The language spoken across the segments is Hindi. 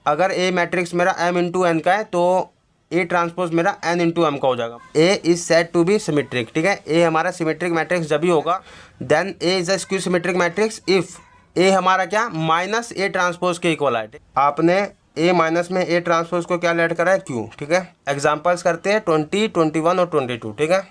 अगर ए मैट्रिक्स मेरा m इंटू एन का है तो ए ट्रांसपोज मेरा n इंटू एम का हो जाएगा। A is said to be symmetric, ठीक है। ए हमारा सिमेट्रिक मैट्रिक्स जब भी होगा, then A is a skew symmetric matrix if A हमारा क्या माइनस ए ट्रांसपोज के इक्वल है। आपने ए माइनस में ए ट्रांसपोज को क्या लेट करा है, क्यू, ठीक है। एग्जाम्पल्स करते हैं 20, 21 और 22, ठीक है।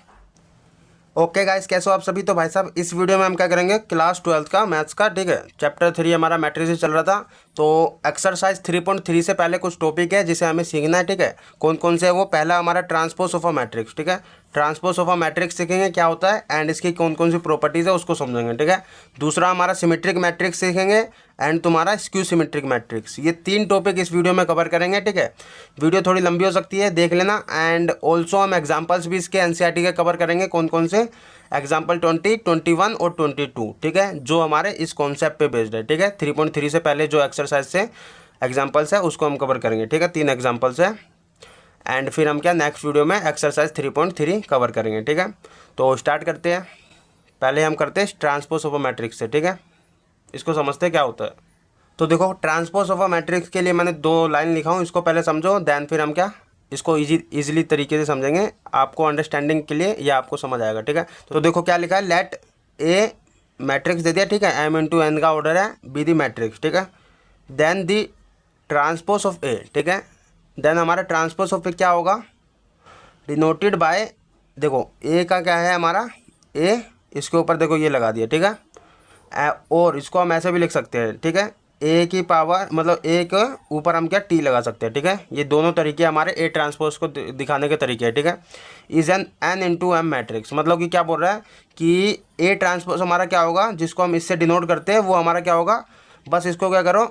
ओके गाइस, कैसे हो आप सभी। तो भाई साहब इस वीडियो में हम क्या करेंगे, क्लास 12 का मैथ्स का, ठीक है। चैप्टर 3 हमारा मैट्रिसेस चल रहा था, तो एक्सरसाइज 3.3 से पहले कुछ टॉपिक है जिसे हमें सीखना है, ठीक है। कौन कौन से है वो। पहला हमारा ट्रांसपोज ऑफ अ मैट्रिक्स, ठीक है। ट्रांसपोज ऑफ अ मैट्रिक्स सीखेंगे क्या होता है एंड इसकी कौन कौन सी प्रॉपर्टीज है उसको समझेंगे, ठीक है। दूसरा हमारा सिमेट्रिक मैट्रिक्स सीखेंगे एंड तुम्हारा स्क्यू सिमेट्रिक मैट्रिक्स। ये 3 टॉपिक इस वीडियो में कवर करेंगे, ठीक है। वीडियो थोड़ी लंबी हो सकती है, देख लेना। एंड ऑल्सो हम एग्जाम्पल्स भी इसके एनसीईआरटी के कवर करेंगे, कौन कौन से एग्जाम्पल 20, 21 और 22, ठीक है, जो हमारे इस कॉन्सेप्ट पे बेस्ड है, ठीक है। 3.3 से पहले जो एक्सरसाइज से एग्जाम्पल्स है उसको हम कवर करेंगे, ठीक है। 3 एग्जाम्पल्स है एंड फिर हम क्या नेक्स्ट वीडियो में एक्सरसाइज 3.3 कवर करेंगे, ठीक है। तो स्टार्ट करते हैं। पहले हम करते हैं ट्रांसपोज ऑफ अ मैट्रिक्स से, ठीक है। इसको समझते हैं क्या होता है। तो देखो ट्रांसपोज ऑफ अ मैट्रिक्स के लिए मैंने 2 लाइन लिखा हूँ, इसको पहले समझो, देन फिर हम क्या इसको इजीली तरीके से समझेंगे, आपको अंडरस्टैंडिंग के लिए या आपको समझ आएगा, ठीक है। तो देखो क्या लिखा है, लेट ए मैट्रिक्स दे दिया, ठीक है। m इंटू एन का ऑर्डर है, बी दी मैट्रिक्स, ठीक है। देन दी ट्रांसपोज ऑफ ए, ठीक है। देन हमारा ट्रांसपोज ऑफ ए क्या होगा, डिनोटेड बाय, देखो ए का क्या है हमारा ए, इसके ऊपर देखो ये लगा दिया, ठीक है। और इसको हम ऐसे भी लिख सकते हैं, ठीक है। ए की पावर मतलब ए के ऊपर हम क्या टी लगा सकते हैं, ठीक है। ये दोनों तरीके हमारे ए ट्रांसपोज को दिखाने के तरीके हैं, ठीक है। Is n into m matrix, मतलब कि क्या बोल रहा है कि ए ट्रांसपोज हमारा क्या होगा, जिसको हम इससे डिनोट करते हैं वो हमारा क्या होगा। बस इसको क्या करो,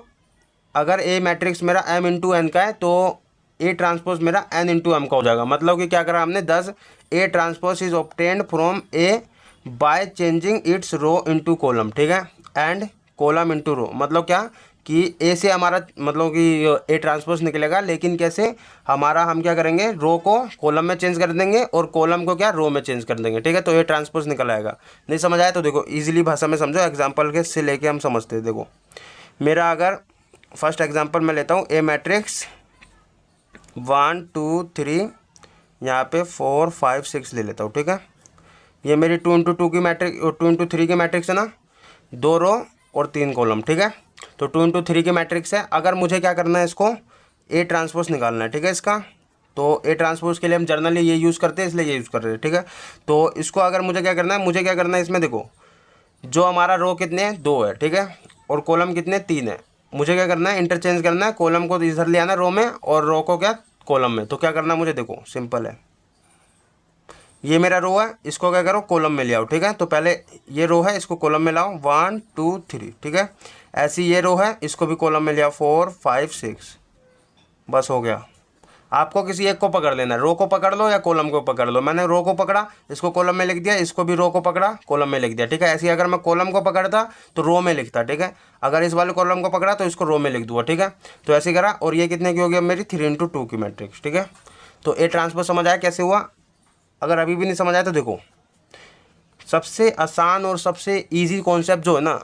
अगर ए मैट्रिक्स मेरा m इंटू एन का है तो ए ट्रांसपोज मेरा n इंटू एम का हो जाएगा। मतलब कि क्या करा हमने, 10 A transpose is obtained from A by changing its row into column, ठीक है, एंड कॉलम इंटू रो। मतलब क्या कि ए से हमारा मतलब कि ए ट्रांसपोज निकलेगा, लेकिन कैसे हमारा हम क्या करेंगे, रो को कॉलम में चेंज कर देंगे और कॉलम को क्या रो में चेंज कर देंगे, ठीक है। तो ए ट्रांसपोज निकल आएगा। नहीं समझ आया तो देखो इजीली भाषा में समझो, एग्जाम्पल के से लेके हम समझते हैं। देखो मेरा अगर फर्स्ट एग्जांपल मैं लेता हूँ, ए मैट्रिक्स 1, 2, 3, यहाँ पे 4, 5, 6 ले लेता हूँ, ठीक है। ये मेरी 2 इंटू 2 की मैट्रिक्स, 2 इंटू 3 की मैट्रिक्स है ना, 2 रो और 3 कॉलम, ठीक है। तो 2 इंटू 3 की मैट्रिक्स है। अगर मुझे क्या करना है, इसको ए ट्रांसपोज निकालना है, ठीक है इसका। तो ए ट्रांसपोज के लिए हम जर्नली ये यूज़ करते हैं, इसलिए ये यूज़ कर रहे हैं, ठीक है। तो इसको अगर मुझे क्या करना है, मुझे क्या करना है इसमें, देखो जो हमारा रो कितने हैं, 2 है, ठीक है, और कॉलम कितने, 3 है। मुझे क्या करना है, इंटरचेंज करना है, कॉलम को इधर ले आना रो में और रो को क्या कॉलम में। तो क्या करना है मुझे, देखो सिंपल है, ये मेरा रो है, इसको क्या करो कॉलम में ले आओ, ठीक है। तो पहले ये रो है, इसको कॉलम में लाओ, 1, 2, 3, ठीक है। ऐसी ये रो है, इसको भी कॉलम में ले आओ, 4, 5, 6, बस हो गया। आपको किसी एक को पकड़ लेना है, रो को पकड़ लो या कॉलम को पकड़ लो। मैंने रो को पकड़ा, इसको कॉलम में लिख दिया, इसको भी रो को पकड़ा, कॉलम में लिख दिया, ठीक है। ऐसे ही अगर मैं कॉलम को पकड़ता तो रो में लिखता, ठीक है। अगर इस वाले कॉलम को पकड़ा तो इसको रो में लिख दूंगा, ठीक है। तो ऐसे करा, और ये कितने की हो गया मेरी, 3 इंटू 2 की मैट्रिक्स, ठीक है। तो ए ट्रांसपोज समझ आया कैसे हुआ। अगर अभी भी नहीं समझ आया तो देखो, सबसे आसान और सबसे ईजी कॉन्सेप्ट जो है ना,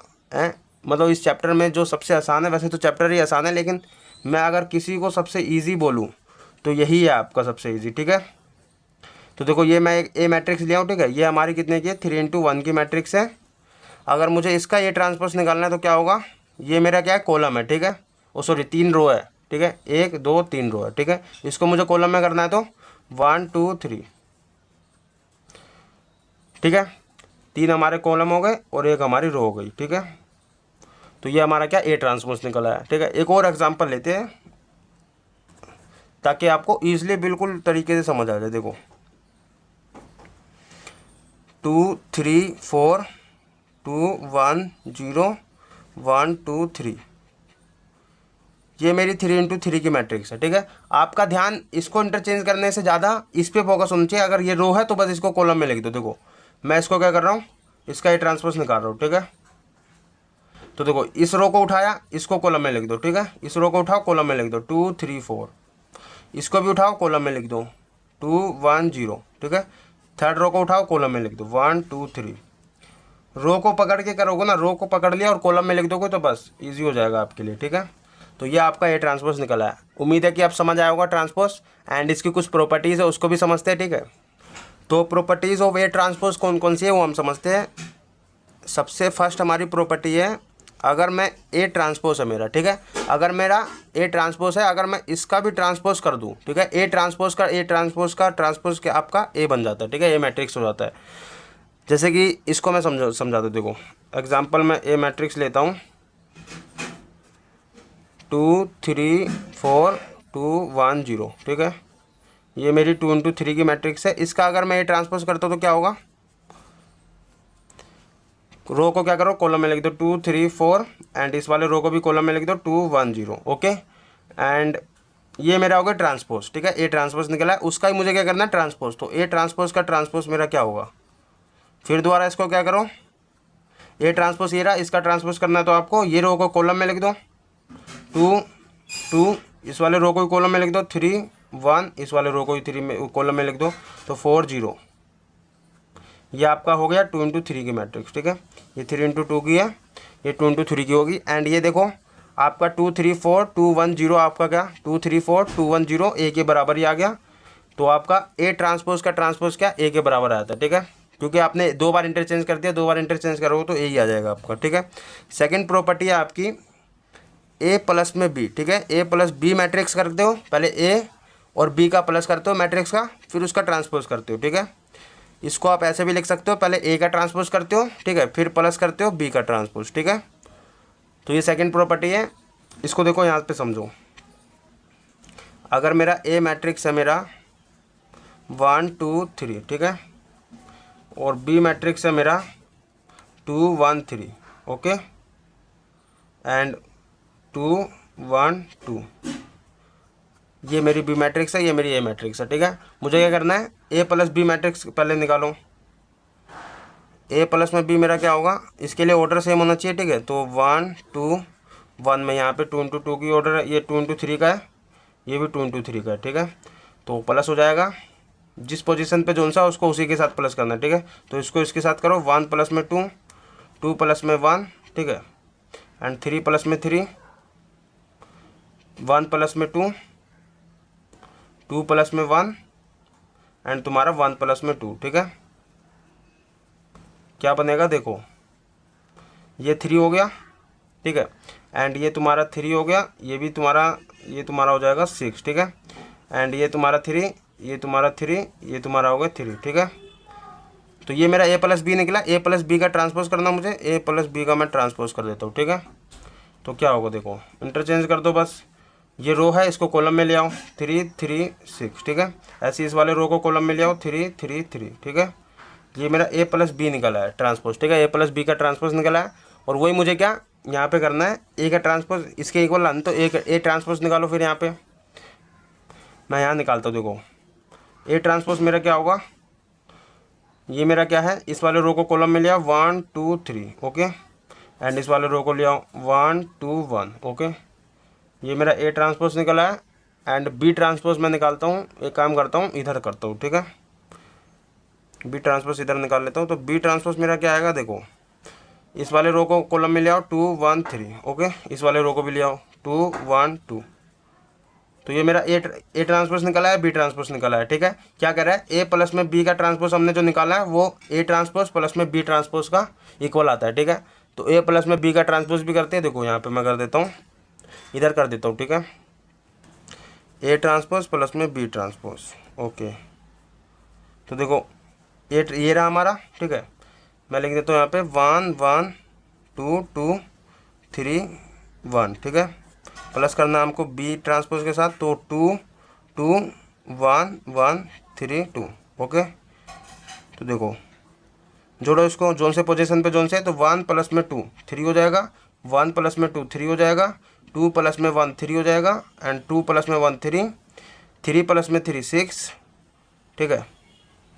मतलब इस चैप्टर में जो सबसे आसान है, वैसे तो चैप्टर ही आसान है, लेकिन मैं अगर किसी को सबसे ईजी बोलूँ तो यही है आपका सबसे इजी, ठीक है। तो देखो ये मैं एक ए मैट्रिक्स लिया हूँ, ठीक है। ये हमारी कितने की है, 3 इंटू 1 की मैट्रिक्स है। अगर मुझे इसका ये ट्रांसपोज निकालना है तो क्या होगा, ये मेरा क्या है कॉलम है, ठीक है। ओ सॉरी 3 रो है, ठीक है, 1, 2, 3 रो है, ठीक है। इसको मुझे कॉलम में करना है तो 1, 2, 3, ठीक है। 3 हमारे कॉलम हो गए और 1 हमारी रो हो गई, ठीक है। तो ये हमारा क्या ए ट्रांसपोज निकला है, ठीक है। एक और एग्जाम्पल लेते हैं ताकि आपको ईजिली बिल्कुल तरीके से समझ आ जाए। देखो 2, 3, 4, 2, 1, 0, 1, 2, 3, ये मेरी 3 इंटू 3 की मैट्रिक्स है, ठीक है। आपका ध्यान इसको इंटरचेंज करने से ज़्यादा इस पर फोकस होना चाहिए। अगर ये रो है तो बस इसको कॉलम में लिख दो। देखो मैं इसको क्या कर रहा हूँ, इसका ये ट्रांसपोज निकाल रहा हूँ, ठीक है। तो देखो इस रो को उठाया, इसको कॉलम में लिख दो, ठीक है। इस रो को उठाओ, कॉलम में लिख दो 2, 3, 4, इसको भी उठाओ, कॉलम में लिख दो 2, 1, 0, ठीक है। थर्ड रो को उठाओ, कॉलम में लिख दो 1, 2, 3। रो को पकड़ के करोगे ना, रो को पकड़ लिया और कॉलम में लिख दोगे तो बस इजी हो जाएगा आपके लिए, ठीक है। तो तो ये आपका ए ट्रांसपोज निकला है। उम्मीद है कि आप समझ आया होगा ट्रांसपोज, एंड इसकी कुछ प्रॉपर्टीज़ है उसको भी समझते हैं, ठीक है। तो प्रॉपर्टीज़ ऑफ ए ट्रांसपोज कौन कौन सी है वो हम समझते हैं। सबसे फर्स्ट हमारी प्रॉपर्टी है, अगर मैं ए ट्रांसपोज है मेरा, ठीक है, अगर मेरा ए ट्रांसपोज है, अगर मैं इसका भी ट्रांसपोज कर दूं, ठीक है, ए ट्रांसपोज का ट्रांसपोज के आपका ए बन जाता है, ठीक है, ए मैट्रिक्स हो जाता है। जैसे कि इसको मैं समझा दूँ, देखो एग्जांपल मैं ए मैट्रिक्स लेता हूँ 2 3 4 2 1 0, ठीक है, ये मेरी 2 × 3 की मैट्रिक्स है। इसका अगर मैं ए ट्रांसपोज करता हूँ तो क्या होगा, रो को क्या करो कॉलम में लिख दो 2 3 4, एंड इस वाले रो को भी कॉलम में लिख दो 2 1 0, ओके। एंड ये मेरा हो गया ट्रांसपोज, ठीक है, ए ट्रांसपोज निकला है, उसका ही मुझे क्या करना है ट्रांसपोज। तो ए ट्रांसपोज का ट्रांसपोज मेरा क्या होगा, फिर दोबारा इसको क्या करो, ए ट्रांसपोज ये रहा, इसका ट्रांसपोज करना है तो आपको ये रो को कॉलम में लिख दो 2 2, इस वाले रो को कॉलम में लिख दो 3 1, इस वाले रो को 3 में कॉलम में लिख दो तो 4 0। ये आपका हो गया 2 × 3 की मैट्रिक्स, ठीक है, ये 3 × 2 की है, ये 2 × 3 की होगी। एंड ये देखो आपका 2 3 4 2 1 0, आपका क्या 2 3 4 2 1 0 ए के बराबर ही आ गया। तो आपका ए ट्रांसपोज का ट्रांसपोज क्या ए के बराबर आया था, ठीक है, क्योंकि आपने 2 बार इंटरचेंज कर दिया, 2 बार इंटरचेंज करोगे तो ए ही आ जाएगा आपका, ठीक है। सेकेंड प्रॉपर्टी है आपकी ए प्लस में बी, ठीक है, ए प्लस बी मैट्रिक्स करते हो, पहले ए और बी का प्लस करते हो मैट्रिक्स का, फिर उसका ट्रांसपोज करते हो, ठीक है। इसको आप ऐसे भी लिख सकते हो, पहले ए का ट्रांसपोज करते हो, ठीक है, फिर प्लस करते हो बी का ट्रांसपोज, ठीक है। तो ये सेकंड प्रॉपर्टी है। इसको देखो यहाँ पे समझो, अगर मेरा ए मैट्रिक्स है मेरा 1 2 3, ठीक है, और बी मैट्रिक्स है मेरा 2 1 3, ओके, एंड 2 1 2, ये मेरी बी मैट्रिक्स है, ये मेरी ए मैट्रिक्स है, ठीक है। मुझे क्या करना है, ए प्लस बी मैट्रिक्स पहले निकालो। ए प्लस में बी मेरा क्या होगा, इसके लिए ऑर्डर सेम होना चाहिए, ठीक है। तो 1 2 1 में यहाँ पे 2 × 2 की ऑर्डर है, ये 2 × 3 का है, ये भी 2 × 3 का है, ठीक है। तो प्लस हो जाएगा, जिस पोजीशन पे जोन सा उसको उसी के साथ प्लस करना है, ठीक है। तो इसको इसके साथ करो, 1 प्लस में 2 2 प्लस में 1, ठीक है, एंड 3 प्लस में 3 1 प्लस में 2 2 प्लस में 1, एंड तुम्हारा 1 प्लस में 2, ठीक है। क्या बनेगा देखो, ये 3 हो गया, ठीक है, एंड ये तुम्हारा 3 हो गया, ये भी तुम्हारा, ये तुम्हारा हो जाएगा 6, ठीक है, एंड ये तुम्हारा 3, ये तुम्हारा 3, ये तुम्हारा हो गया 3, ठीक है। तो ये मेरा ए प्लस बी निकला। ए प्लस बी का ट्रांसपोज करना मुझे, ए प्लस बी का मैं ट्रांसपोज कर देता हूँ, ठीक है। तो क्या होगा देखो, इंटरचेंज कर दो बस, ये रो है इसको कॉलम में ले आओ 3 3 6, ठीक है, ऐसे इस वाले रो को कॉलम में ले आओ 3 3 3, ठीक है। ये मेरा ए प्लस बी निकला है ट्रांसपोज, ठीक है, ए प्लस बी का ट्रांसपोज निकला है। और वही मुझे क्या यहाँ पे करना है, ए का ट्रांसपोज इसके इक्वल लाना, तो ए ट्रांसपोज निकालो। फिर यहाँ पे मैं यहाँ निकालता हूँ, देखो ए ट्रांसपोज मेरा क्या होगा, ये मेरा क्या है, इस वाले रो को कॉलम में ले आओ 1 2 3, ओके, एंड इस वाले रो को ले आओ 1 2 1, ओके। ये मेरा ए ट्रांसपोज निकला है, एंड बी ट्रांसपोज मैं निकालता हूँ, एक काम करता हूँ इधर करता हूँ, ठीक है, बी ट्रांसपोज इधर निकाल लेता हूँ। तो बी ट्रांसपोज मेरा क्या आएगा देखो, इस वाले रो को कॉलम में ले आओ 2 1 3, ओके, इस वाले रो को भी ले आओ 2 1 2। तो ये मेरा ए ट्रांसपोज निकला है, बी ट्रांसपोज निकला है, ठीक है। क्या कर रहा है, ए प्लस में बी का ट्रांसपोज हमने जो निकाला है वो ए ट्रांसपोज प्लस में बी ट्रांसपोज का इक्वल आता है, ठीक है। तो ए प्लस में बी का ट्रांसपोज भी करते हैं, देखो यहाँ पे मैं कर देता हूँ, इधर कर देता हूँ, ठीक है, ए ट्रांसपोज प्लस में बी ट्रांसपोज, ओके। तो देखो ये रहा हमारा, ठीक है, मैं लिख देता हूँ यहाँ पे 1 1 2 2 3 1, ठीक है, प्लस करना हमको बी ट्रांसपोज के साथ, तो 2 2 1 1 3 2, ओके। तो देखो जोड़ो इसको, जोन से पोजीशन पे जोन से, तो 1 प्लस में 2 3 हो जाएगा, 1 प्लस में 2 3 हो जाएगा, 2 प्लस में 1 3 हो जाएगा, एंड 2 प्लस में 1 3, 3 प्लस में 3 6, ठीक है।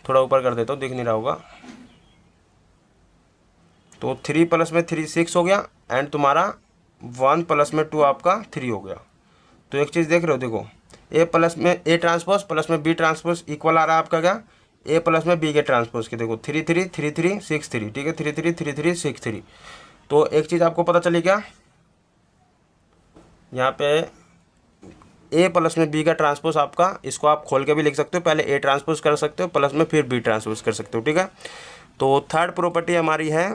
थोड़ा ऊपर कर देता हूँ, दिख नहीं रहा होगा। तो 3 प्लस में 3 6 हो गया, एंड तुम्हारा 1 प्लस में 2 आपका 3 हो गया। तो एक चीज़ देख रहे हो, देखो ए प्लस में ए ट्रांसपोज प्लस में बी ट्रांसपोज इक्वल आ रहा है आपका क्या, ए प्लस में बी के ट्रांसपोज के, देखो 3 3 3 3 6 3, ठीक है, 3 3 3 3 6 3। तो एक चीज़ आपको पता चली क्या, यहाँ पे ए प्लस में बी का ट्रांसपोज आपका, इसको आप खोल के भी लिख सकते हो, पहले ए ट्रांसपोज कर सकते हो प्लस में फिर बी ट्रांसपोज कर सकते हो, ठीक है। तो थर्ड प्रॉपर्टी हमारी है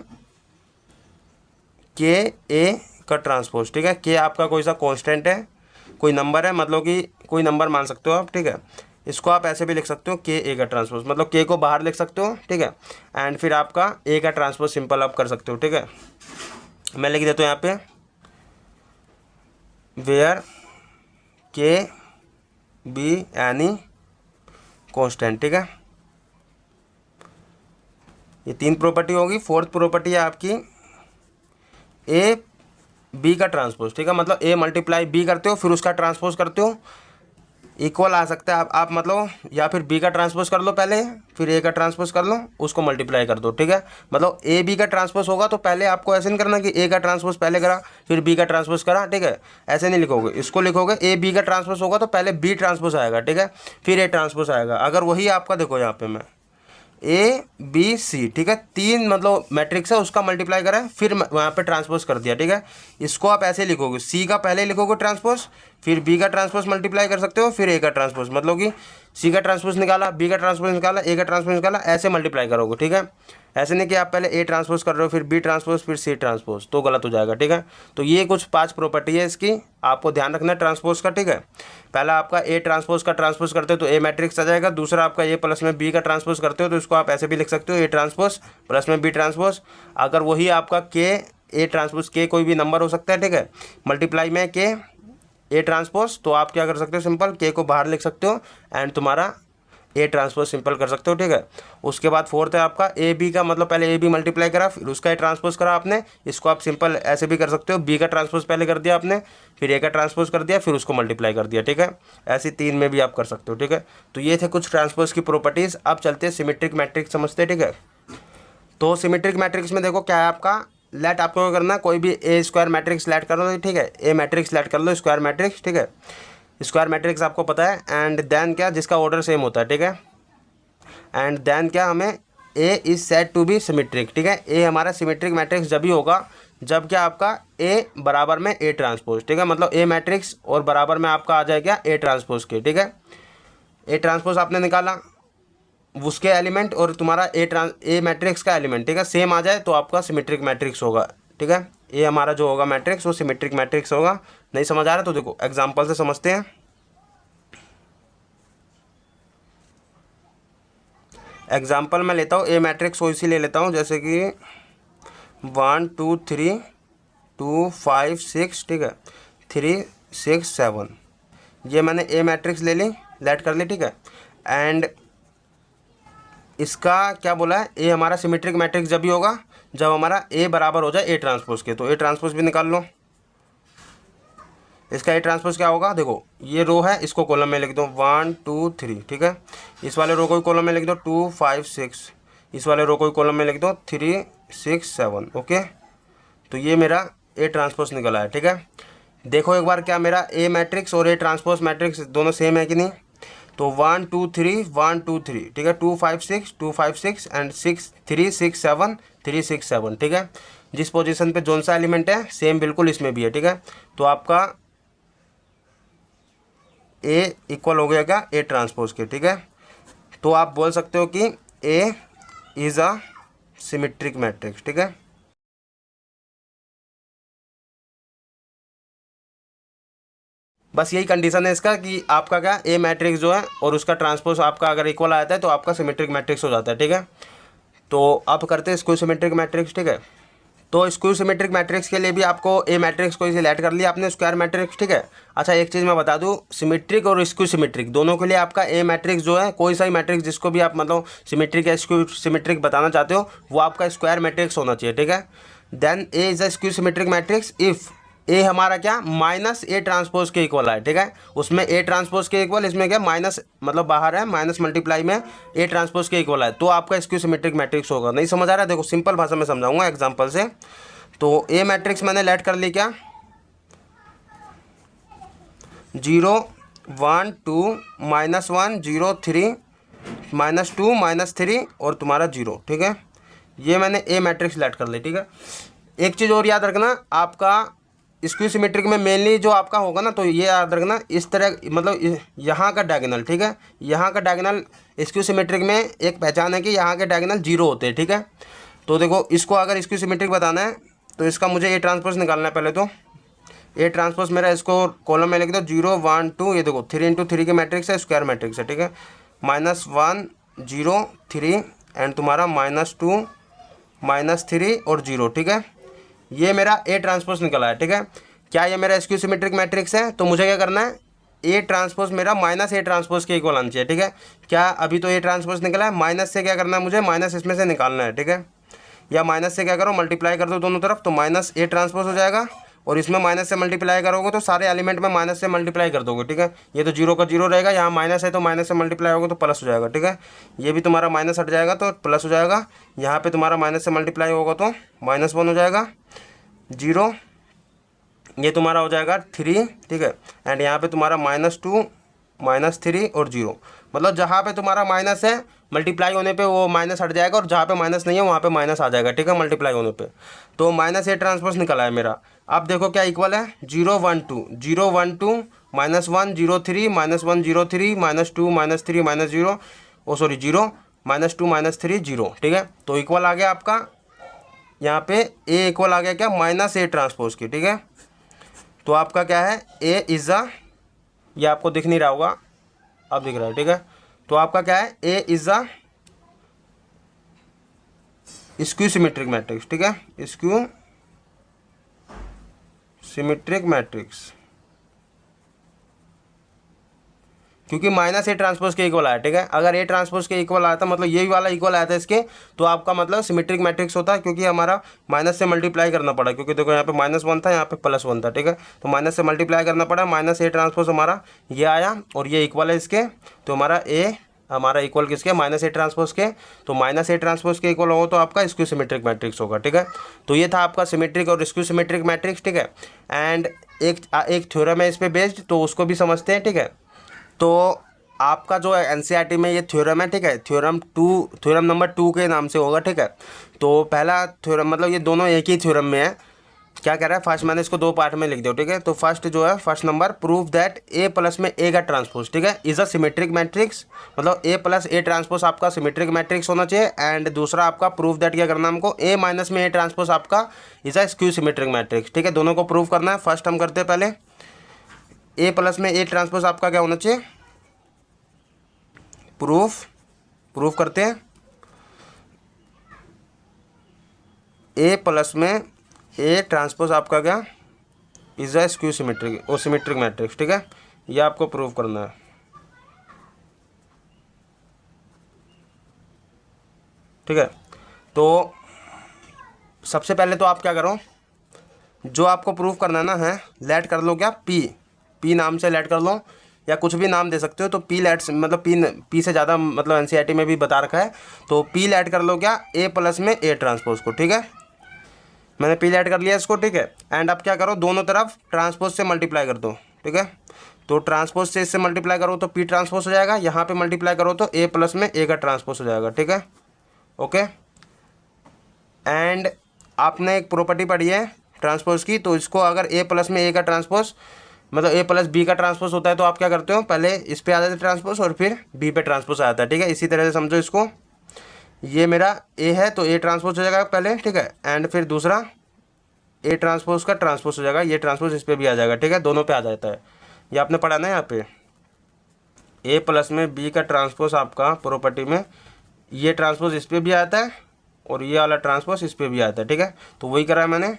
के ए का ट्रांसपोज, ठीक है। के आपका कोई सा कांस्टेंट है, कोई नंबर है, मतलब कि कोई नंबर मान सकते हो आप, ठीक है। इसको आप ऐसे भी लिख सकते हो के ए का ट्रांसपोज, मतलब के को बाहर लिख सकते हो, ठीक है। एंड फिर आपका ए का ट्रांसपोज सिंपल आप कर सकते हो, ठीक है। मैं लिख देता हूँ यहाँ पे वेयर के बी एनी कांस्टेंट, ठीक है। ये तीन प्रॉपर्टी होगी। फोर्थ प्रॉपर्टी है आपकी ए बी का ट्रांसपोज, ठीक है। मतलब ए मल्टीप्लाई बी करते हो फिर उसका ट्रांसपोज करते हो, इक्वल आ सकता है आप मतलब, या फिर बी का ट्रांसपोज कर लो पहले, फिर ए का ट्रांसपोज कर लो, उसको मल्टीप्लाई कर दो, ठीक है। मतलब ए बी का ट्रांसपोज होगा तो पहले आपको ऐसे नहीं करना कि ए का ट्रांसपोज पहले करा फिर बी का ट्रांसपोज करा, ठीक है। ऐसे नहीं लिखोगे, इसको लिखोगे ए बी का ट्रांसपोज होगा तो पहले बी ट्रांसपोज आएगा, ठीक है, फिर ए ट्रांसपोज आएगा। अगर वही आपका देखो यहाँ पे मैं ए बी सी, ठीक है, तीन मतलब मैट्रिक्स है, उसका मल्टीप्लाई करा फिर वहाँ पे ट्रांसपोज कर दिया, ठीक है। इसको आप ऐसे लिखोगे, सी का पहले लिखोगे ट्रांसपोज, फिर बी का ट्रांसपोज मल्टीप्लाई कर सकते हो, फिर ए का ट्रांसपोज, मतलब कि सी का ट्रांसपोज निकाला, बी का ट्रांसपोज निकाला, ए का ट्रांसपोज निकाला, ऐसे मल्टीप्लाई करोगे, ठीक है। ऐसे नहीं कि आप पहले ए ट्रांसपोज कर रहे हो फिर बी ट्रांसपोज फिर सी ट्रांसपोज, तो गलत हो जाएगा, ठीक है। तो ये कुछ 5 प्रॉपर्टी है इसकी, आपको ध्यान रखना है ट्रांसपोज का, ठीक है। पहला आपका ए ट्रांसपोज का ट्रांसपोज करते हो तो ए मैट्रिक्स आ जाएगा। दूसरा आपका ए प्लस में बी का ट्रांसपोज करते हो तो इसको आप ऐसे भी लिख सकते हो ए ट्रांसपोज प्लस में बी ट्रांसपोज। अगर वही आपका के ए ट्रांसपोज के कोई भी नंबर हो सकता है, ठीक है, मल्टीप्लाई में के ए ट्रांसपोज, तो आप क्या कर सकते हो, सिंपल के को बाहर लिख सकते हो एंड तुम्हारा ए ट्रांसपोज सिंपल कर सकते हो, ठीक है। उसके बाद फोर्थ है आपका ए बी का, मतलब पहले ए बी मल्टीप्लाई करा फिर उसका ए ट्रांसपोज करा आपने, इसको आप सिंपल ऐसे भी कर सकते हो, बी का ट्रांसपोज पहले कर दिया आपने, फिर ए का ट्रांसपोज कर दिया फिर उसको मल्टीप्लाई कर दिया, ठीक है। ऐसे तीन में भी आप कर सकते हो, ठीक है। तो ये थे कुछ ट्रांसपोज की प्रॉपर्टीज़। अब चलते हैं सिमेट्रिक मैट्रिक्स समझते हैं, ठीक है। तो सिमेट्रिक मैट्रिक्स में देखो क्या है आपका, लेट आपको क्या करना है, कोई भी ए स्क्वायर मैट्रिक्स लेट कर लो, ठीक है, ए मैट्रिक्स लेट कर लो स्क्वायर मैट्रिक्स, ठीक है। स्क्वायर मैट्रिक्स आपको पता है, एंड देन क्या, जिसका ऑर्डर सेम होता है, ठीक है। एंड देन क्या, हमें A is said to be symmetric, ठीक है। ए हमारा सिमेट्रिक मैट्रिक्स जब ही होगा जब क्या आपका ए बराबर में ए ट्रांसपोज, ठीक है। मतलब ए मैट्रिक्स और बराबर में आपका आ जाए क्या ए ट्रांसपोज के, ठीक है। ए ट्रांसपोज आपने निकाला, उसके एलिमेंट और तुम्हारा ए मैट्रिक्स का एलिमेंट, ठीक है, सेम आ जाए तो आपका सिमेट्रिक मैट्रिक्स होगा, ठीक है। ये हमारा जो होगा मैट्रिक्स वो सिमेट्रिक मैट्रिक्स होगा। नहीं समझ आ रहा तो देखो एग्जांपल से समझते हैं। एग्जांपल मैं लेता हूँ ए मैट्रिक्स को इसी ले लेता हूँ, जैसे कि 1 2 3 2 5 6, ठीक है, 3 6 7, ये मैंने ए मैट्रिक्स ले ली, लेट कर ली, ठीक है। एंड इसका क्या बोला है, ए हमारा सिमेट्रिक मैट्रिक्स जब भी होगा जब हमारा ए बराबर हो जाए ए ट्रांसपोज के, तो ए ट्रांसपोज भी निकाल लो। इसका ए ट्रांसपोज क्या होगा, देखो ये रो है, इसको कॉलम में लिख दो 1 2 3, ठीक है। इस वाले रो को कॉलम में लिख दो 2 5 6, इस वाले रो को कॉलम में लिख दो 3 6 7, ओके। तो ये मेरा ए ट्रांसपोज निकला है, ठीक है। देखो एक बार क्या मेरा ए मैट्रिक्स और ए ट्रांसपोज मैट्रिक्स दोनों सेम है कि नहीं। तो 1 2 3 1 2 3, ठीक है, 2 5 6 2 5 6 एंड 6 3 6 7 3 6 7, ठीक है। जिस पोजीशन पे जोन सा एलिमेंट है सेम बिल्कुल इसमें भी है, ठीक है। तो आपका ए इक्वल हो गया क्या ए ट्रांसपोज के, ठीक है। तो आप बोल सकते हो कि ए इज अ सिमेट्रिक मैट्रिक्स, ठीक है। बस यही कंडीशन है इसका कि आपका क्या ए मैट्रिक्स जो है और उसका ट्रांसपोज आपका अगर इक्वल आता है तो आपका सिमेट्रिक मैट्रिक्स हो जाता है, ठीक है। तो अब करते हैं स्क्यू सिमेट्रिक मैट्रिक्स, ठीक है। तो स्क्यू सिमेट्रिक मैट्रिक्स के लिए भी आपको ए मैट्रिक्स को इसे लेट कर लिया आपने स्क्वायर मैट्रिक्स, ठीक है। अच्छा एक चीज़ मैं बता दूं, सिमेट्रिक और स्क्यू सिमेट्रिक दोनों के लिए आपका ए मैट्रिक्स जो है, कोई सा ही मैट्रिक्स जिसको भी आप मतलब सिमेट्रिक या स्क्यू सिमेट्रिक बताना चाहते हो वो आपका स्क्वायर मैट्रिक्स होना चाहिए, ठीक है। Then A is a skew symmetric matrix if A हमारा क्या माइनस ए ट्रांसपोज के इक्वल है, ठीक है। उसमें ए ट्रांसपोज के इक्वल, इसमें क्या माइनस मतलब बाहर है, माइनस मल्टीप्लाई में ए ट्रांसपोज के इक्वल है, तो आपका स्क्यू सिमेट्रिक मैट्रिक्स होगा। नहीं समझ आ रहा है, देखो सिंपल भाषा में समझाऊंगा एग्जांपल से। तो ए मैट्रिक्स मैंने लेट कर ली क्या 0 1 2 -1 0 3 -2 -3 और तुम्हारा 0, ठीक है। ये मैंने ए मैट्रिक्स लेट कर ली, ठीक है। एक चीज़ और याद रखना, आपका स्क्यू सिमेट्रिक में मेनली जो आपका होगा ना, तो ये याद रखना इस तरह, मतलब यहाँ का डायगोनल, ठीक है, यहाँ का डायगोनल स्क्यू सिमेट्रिक में एक पहचान है कि यहाँ के डायगोनल जीरो होते हैं, ठीक है। तो देखो इसको अगर स्क्यू सिमेट्रिक बताना है तो इसका मुझे ए ट्रांसपोज निकालना है पहले। तो ए ट्रांसपोज मेरा, इसको कॉलम में लिख दो 0 1 2, ये देखो 3 × 3 की मैट्रिक्स है, स्क्वायर मैट्रिक्स है, ठीक है। -1 0 3 एंड तुम्हारा -2 -3 और 0, ठीक है। ये मेरा ए ट्रांसपोज निकला है, ठीक है। क्या ये मेरा स्क्यू सिमेट्रिक मैट्रिक्स है? तो मुझे क्या करना है, ए ट्रांसपोज मेरा -ए ट्रांसपोज के इक्वल आना चाहिए, ठीक है। क्या अभी तो ए ट्रांसपोज निकला है, माइनस से क्या करना है मुझे, माइनस इसमें से निकालना है, ठीक है। या माइनस से क्या करो, मल्टीप्लाई कर दो दोनों तरफ, तो -ए ट्रांसपोज हो जाएगा। और इसमें माइनस से मल्टीप्लाई करोगे तो सारे एलिमेंट में माइनस से मल्टीप्लाई कर दोगे, ठीक है। ये तो 0 का 0 रहेगा, यहाँ माइनस है तो माइनस से मल्टीप्लाई होगा तो प्लस हो जाएगा, ठीक है। ये भी तुम्हारा माइनस हट जाएगा तो प्लस हो जाएगा। यहाँ पे तुम्हारा माइनस से मल्टीप्लाई होगा तो -1 हो जाएगा, 0, ये तुम्हारा हो जाएगा 3, ठीक है। एंड यहाँ पे तुम्हारा -2 -3 और 0, मतलब जहाँ पे तुम्हारा माइनस है मल्टीप्लाई होने पे वो माइनस हट जाएगा, और जहाँ पे माइनस नहीं है वहाँ पे माइनस आ जाएगा, ठीक है, मल्टीप्लाई होने पे। तो -ए ट्रांसपोज निकला है मेरा। अब देखो क्या इक्वल है, 0 1 2 0 1 2 -1 0 3 -1 0 3 -2 -3 -0, ओ सॉरी 0 -2 -3 0, ठीक है। तो इक्वल आ गया आपका यहाँ पे ए इक्वल आ गया क्या, -ए ट्रांसपोज की, ठीक है। तो आपका क्या है, ए इज़ अ, ये आपको दिख नहीं रहा होगा, अब दिख रहा है, ठीक है। तो आपका क्या है, A is a skew symmetric matrix, ठीक है, स्क्यू सिमेट्रिक मैट्रिक्स, क्योंकि -ए ट्रांसपोज के इक्वल आया, ठीक है। अगर ए ट्रांसपोज के इक्वल आया था, मतलब यही वाला इक्वल आया था इसके, तो आपका मतलब सिमेट्रिक मैट्रिक्स होता है, क्योंकि हमारा माइनस से मल्टीप्लाई करना पड़ा, क्योंकि देखो यहाँ पे -1 था, यहाँ पे +1 था, ठीक है। तो माइनस से मल्टीप्लाई करना पड़ा, -ए ट्रांसपोज हमारा ये आया, और ये इक्वल है इसके, तो हमारा इक्वल किसके, -ए ट्रांसपोज के। तो -ए ट्रांसपोज के इक्वल होगा तो आपका स्क्यू सिमेट्रिक मैट्रिक्स होगा, ठीक है। तो ये था आपका सिमेट्रिक और स्क्यू सिमेट्रिक मैट्रिक्स, ठीक है। एंड एक थ्योरम है इस पर बेस्ड, तो उसको भी समझते हैं, ठीक है। तो आपका जो है एनसीईआरटी में ये थ्योरम है, ठीक है, थ्योरम नंबर 2 के नाम से होगा, ठीक है। तो पहला थ्योरम, मतलब ये दोनों एक ही थ्योरम में है। क्या कह रहा है, फर्स्ट मैंने इसको 2 पार्ट में लिख दिया, ठीक है। तो फर्स्ट जो है, first number, prove that A plus में ए का ट्रांसपोज, ठीक है, इज़ अ सिमेट्रिक मैट्रिक्स, मतलब ए प्लस ए ट्रांसपोज आपका सिमेट्रिक मैट्रिक्स होना चाहिए। एंड दूसरा आपका प्रूव दैट क्या करना है हमको, ए माइनस में ए ट्रांसपोज आपका is a skew symmetric matrix, ठीक है। दोनों को प्रूव करना है। फर्स्ट हम करते हैं पहले, ए प्लस में ए ट्रांसपोज आपका क्या होना चाहिए, प्रूफ करते हैं। ए प्लस में ए ट्रांसपोज आपका क्या, इज अ स्क्यू सिमेट्रिक और सिमेट्रिक मैट्रिक्स, ठीक है। ये आपको प्रूव करना है, ठीक है। तो सबसे पहले तो आप क्या करो, जो आपको प्रूफ करना है ना, है लेट कर लो क्या, पी नाम से लेट कर लो, या कुछ भी नाम दे सकते हो। तो पी लेट, मतलब पी से ज़्यादा, मतलब एनसीईआरटी में भी बता रखा है। तो पी लेट कर लो क्या, ए प्लस में ए ट्रांसपोज को, ठीक है। मैंने पी लेट कर लिया इसको, ठीक है। एंड अब क्या करो, दोनों तरफ ट्रांसपोज से मल्टीप्लाई कर दो, ठीक है। तो ट्रांसपोज से इससे मल्टीप्लाई करो तो पी ट्रांसपोज हो जाएगा, यहाँ पे मल्टीप्लाई करो तो ए प्लस में ए का ट्रांसपोज हो जाएगा, ठीक है, ओके। एंड आपने एक प्रॉपर्टी पढ़ी है ट्रांसपोज की, तो इसको अगर ए प्लस में ए का ट्रांसपोज, मतलब ए प्लस बी का ट्रांसपोज होता है, तो आप क्या करते हो, पहले इस पे आ जाते ट्रांसपोज और फिर बी पे ट्रांसपोज आ जाता है, ठीक है। इसी तरह से समझो इसको, ये मेरा ए है तो ए ट्रांसपोज हो जाएगा पहले, ठीक है। एंड फिर दूसरा ए ट्रांसपोज का ट्रांसपोज हो जाएगा, ये ट्रांसपोज इस पर भी आ जाएगा, ठीक है, दोनों पे आ जाता है। ये आपने पढ़ा ना, यहाँ पे ए प्लस में बी का ट्रांसपोज आपका प्रॉपर्टी में, ये ट्रांसपोज इस पर भी आता है और ये वाला ट्रांसपोज इस पर भी आता है, ठीक है। तो वही करा है मैंने,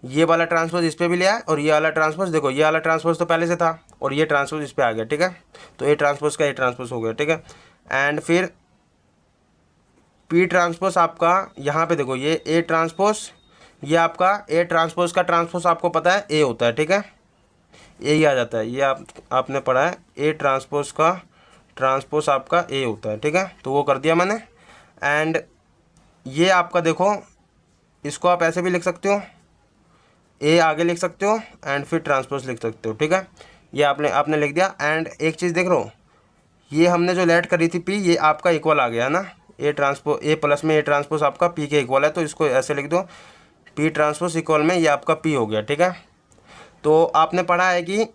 ये वाला ट्रांसपोज इस पर भी लिया है और ये वाला ट्रांसपोज, देखो ये वाला ट्रांसपोज तो पहले से था और ये ट्रांसपोज इस पर आ गया, ठीक है। तो ए ट्रांसपोज का ए ट्रांसपोज हो गया, ठीक है। एंड फिर पी ट्रांसपोज आपका, यहाँ पे देखो ये ए ट्रांसपोज, ये आपका ए ट्रांसपोज का ट्रांसपोज आपको पता है ए होता है, ठीक है, यही आ जाता है। ये आपने पढ़ा है, ए ट्रांसपोज का ट्रांसपोज आपका ए होता है, ठीक है। तो वो कर दिया मैंने। एंड ये आपका देखो, इसको आप ऐसे भी लिख सकते हो, ए आगे लिख सकते हो एंड फिर ट्रांसपोज लिख सकते हो, ठीक है। ये आपने लिख दिया। एंड एक चीज़ देख लो, ये हमने जो लेट करी थी पी, ये आपका इक्वल आ गया ना, ए प्लस में ए ट्रांसपोज आपका पी के इक्वल है, तो इसको ऐसे लिख दो, पी ट्रांसपोज इक्वल में ये आपका पी हो गया, ठीक है। तो आपने पढ़ा है कि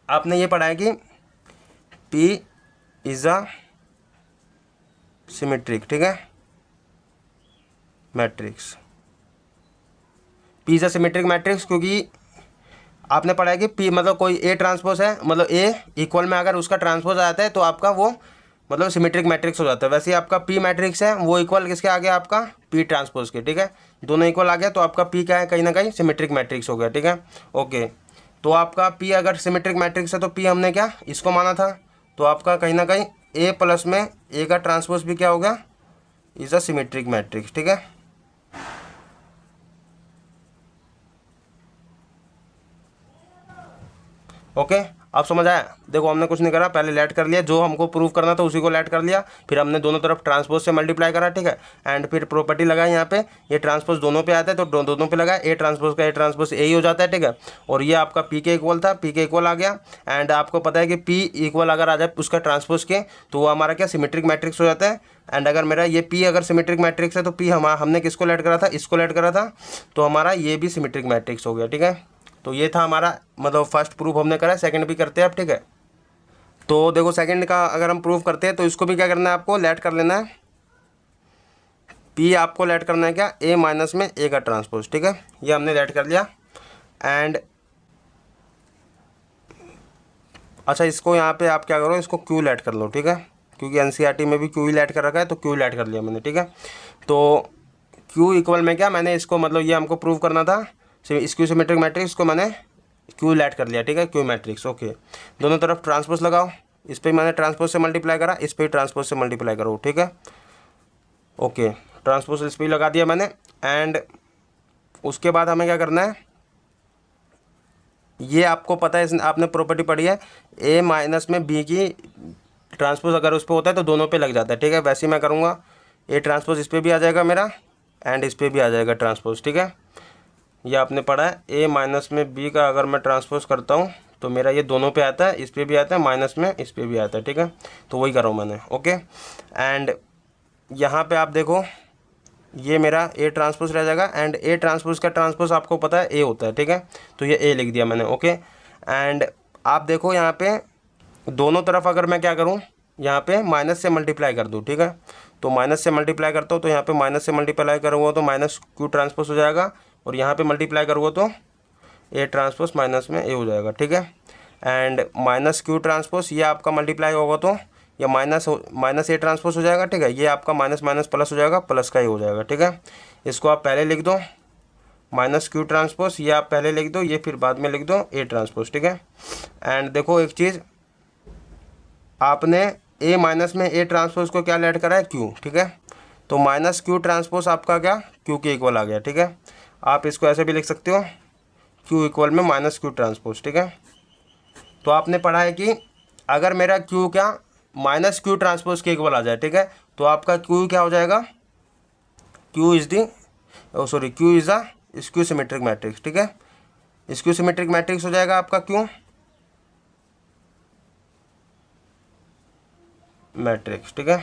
आपने ये पढ़ा है कि P इज़ अ सिमेट्रिक, ठीक है, matrix. P is a symmetric matrix, क्योंकि आपने पढ़ा है कि P मतलब कोई A ट्रांसपोज है, मतलब A इक्वल में अगर उसका ट्रांसपोज आ जाता है तो आपका वो मतलब सिमेट्रिक मैट्रिक्स हो जाता है। वैसे ही आपका P मैट्रिक्स है वो इक्वल किसके आ गया, आपका P ट्रांसपोज के, ठीक है, दोनों इक्वल आ गया तो आपका P क्या है, कहीं ना कहीं सिमेट्रिक मैट्रिक्स हो गया, ठीक है। ओके, तो आपका P अगर सिमेट्रिक मैट्रिक्स है तो P हमने क्या इसको माना था, तो आपका कहीं ना कहीं A प्लस में A का ट्रांसपोज भी क्या हो गया, इज़ अ सिमेट्रिक मैट्रिक्स, ठीक है। ओके, आप समझ आया। देखो हमने कुछ नहीं करा, पहले लेट कर लिया, जो हमको प्रूव करना था उसी को लेट कर लिया, फिर हमने दोनों तरफ ट्रांसपोज से मल्टीप्लाई करा, ठीक है, एंड फिर प्रॉपर्टी लगाई यहाँ पे, ये ट्रांसपोज दोनों पे आता है तो दोनों पे लगाया, ए ट्रांसपोज का ए ट्रांसपोज ए ही हो जाता है, ठीक है। और ये आपका पी के इक्वल था, पी के इक्वल आ गया, एंड आपको पता है कि पी इक्वल अगर आ जाए उसका ट्रांसपोज के तो वो हमारा क्या सिमेट्रिक मैट्रिक्स हो जाता है। एंड अगर मेरा ये पी अगर सिमेट्रिक मैट्रिक्स है तो पी हमने किसको लेट करा था, इसको लेट करा था, तो हमारा ये भी सिमेट्रिक मैट्रिक्स हो गया, ठीक है। तो ये था हमारा मतलब फर्स्ट प्रूफ हमने करा, सेकंड भी करते हैं अब, ठीक है। तो देखो सेकंड का अगर हम प्रूफ करते हैं तो इसको भी क्या करना है, आपको लेट कर लेना है, पी आपको लेट करना है क्या, ए माइनस में ए का ट्रांसपोज, ठीक है, ये हमने लेट कर लिया। एंड अच्छा इसको यहाँ पे आप क्या करो, इसको क्यू लेट कर लो, ठीक है, क्योंकि एनसीईआरटी में भी क्यू ही लेट कर रखा है तो क्यू लेट कर लिया मैंने, ठीक है। तो क्यू इक्वल में क्या मैंने इसको मतलब ये हमको प्रूव करना था, स्क्यू सिमेट्रिक मैट्रिक्स को मैंने क्यू लेट कर लिया, ठीक है, क्यू मैट्रिक्स। ओके, दोनों तरफ ट्रांसपोज लगाओ, इस पर मैंने ट्रांसपोज से मल्टीप्लाई करा, इस पर ट्रांसपोज से मल्टीप्लाई करो, ठीक है। ओके, ट्रांसपोज इस पर लगा दिया मैंने। एंड उसके बाद हमें क्या करना है, ये आपको पता है, आपने प्रॉपर्टी पढ़ी है, ए माइनस में बी की ट्रांसपोज अगर उस पर होता है तो दोनों पे लग जाता है, ठीक है। वैसे ही मैं करूँगा, ए ट्रांसपोज इस पर भी आ जाएगा मेरा, एंड इस पर भी आ जाएगा ट्रांसपोज, ठीक है। ये आपने पढ़ा है, ए माइनस में बी का अगर मैं ट्रांसपोज करता हूँ तो मेरा ये दोनों पे आता है, इस पर भी आता है, माइनस में इस पर भी आता है, ठीक है। तो वही करा हूँ मैंने, ओके। एंड यहाँ पे आप देखो ये मेरा ए ट्रांसपोज रह जाएगा, एंड ए ट्रांसपोज का ट्रांसपोज आपको पता है ए होता है, ठीक है, तो ये ए लिख दिया मैंने, ओके। एंड आप देखो यहाँ पे दोनों तरफ अगर मैं क्या करूँ, यहाँ पे माइनस से मल्टीप्लाई कर दूँ, ठीक है, तो माइनस से मल्टीप्लाई करता हूँ तो यहाँ पे माइनस से मल्टीप्लाई करूँगा तो माइनस क्यू ट्रांसपोज हो जाएगा, और यहाँ पे मल्टीप्लाई करूँगा तो ए ट्रांसपोज माइनस में ए हो जाएगा, ठीक है। एंड माइनस क्यू ट्रांसपोज ये आपका मल्टीप्लाई होगा तो ये माइनस ए ट्रांसपोज हो जाएगा, ठीक है, ये आपका माइनस माइनस प्लस हो जाएगा, प्लस का ए हो जाएगा, ठीक है। इसको आप पहले लिख दो माइनस क्यू ट्रांसपोज, ये आप पहले लिख दो, ये फिर बाद में लिख दो ए ट्रांसपोज, ठीक है। एंड देखो एक चीज़, आपने ए माइनस में ए ट्रांसपोज को क्या लेट करा है, क्यू, ठीक है, तो माइनस क्यू ट्रांसपोज आपका क्या क्यू के इक्वल आ गया, ठीक है। आप इसको ऐसे भी लिख सकते हो, क्यू इक्वल में माइनस क्यू ट्रांसपोज, ठीक है। तो आपने पढ़ा है कि अगर मेरा क्यू क्या माइनस क्यू ट्रांसपोज के इक्वल आ जाए, ठीक है, तो आपका क्यू क्या हो जाएगा, Q is the sorry Q is a skew symmetric matrix, ठीक है, स्क्यू सिमेट्रिक मैट्रिक्स हो जाएगा आपका क्यू मैट्रिक्स, ठीक है।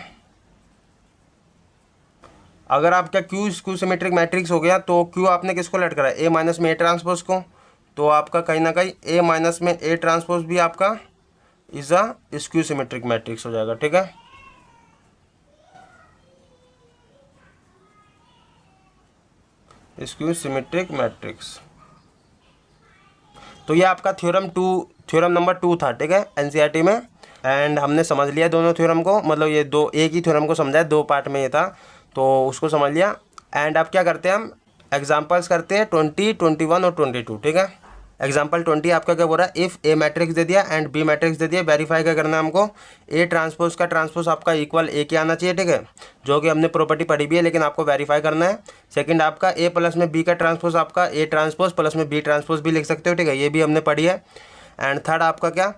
अगर आपका क्यू स्क्यू सिमेट्रिक मैट्रिक्स हो गया तो क्यू आपने किसको लेट करा, ए माइनस में ए ट्रांसपोज को, तो आपका कहीं ना कहीं ए माइनस में ए ट्रांसपोज भी आपका is a skew symmetric matrix हो जाएगा, ठीक है। स्क्यू सिमेट्रिक मैट्रिक्स, तो ये आपका थ्योरम नंबर 2 था, ठीक है, एनसीईआरटी में। एंड हमने समझ लिया दोनों थ्योरम को, मतलब ये दो एक ही थ्योरम को समझा है, 2 पार्ट में ये था तो उसको समझ लिया। एंड अब क्या करते हैं, हम एग्जांपल्स करते हैं 20, 21 और 22, ठीक है। एग्जांपल 20 आपका क्या बोल रहा है, इफ़ ए मैट्रिक्स दे दिया एंड बी मैट्रिक्स दे दिया, वेरीफाई क्या करना है हमको, ए ट्रांसपोज का ट्रांसपोज आपका इक्वल ए के आना चाहिए, ठीक है, जो कि हमने प्रॉपर्टी पढ़ी भी है लेकिन आपको वेरीफाई करना है। सेकंड आपका ए प्लस में बी का ट्रांसपोज आपका ए ट्रांसपोज प्लस में बी ट्रांसपोज भी लिख सकते हो, ठीक है, ये भी हमने पढ़ी है। एंड थर्ड आपका क्या,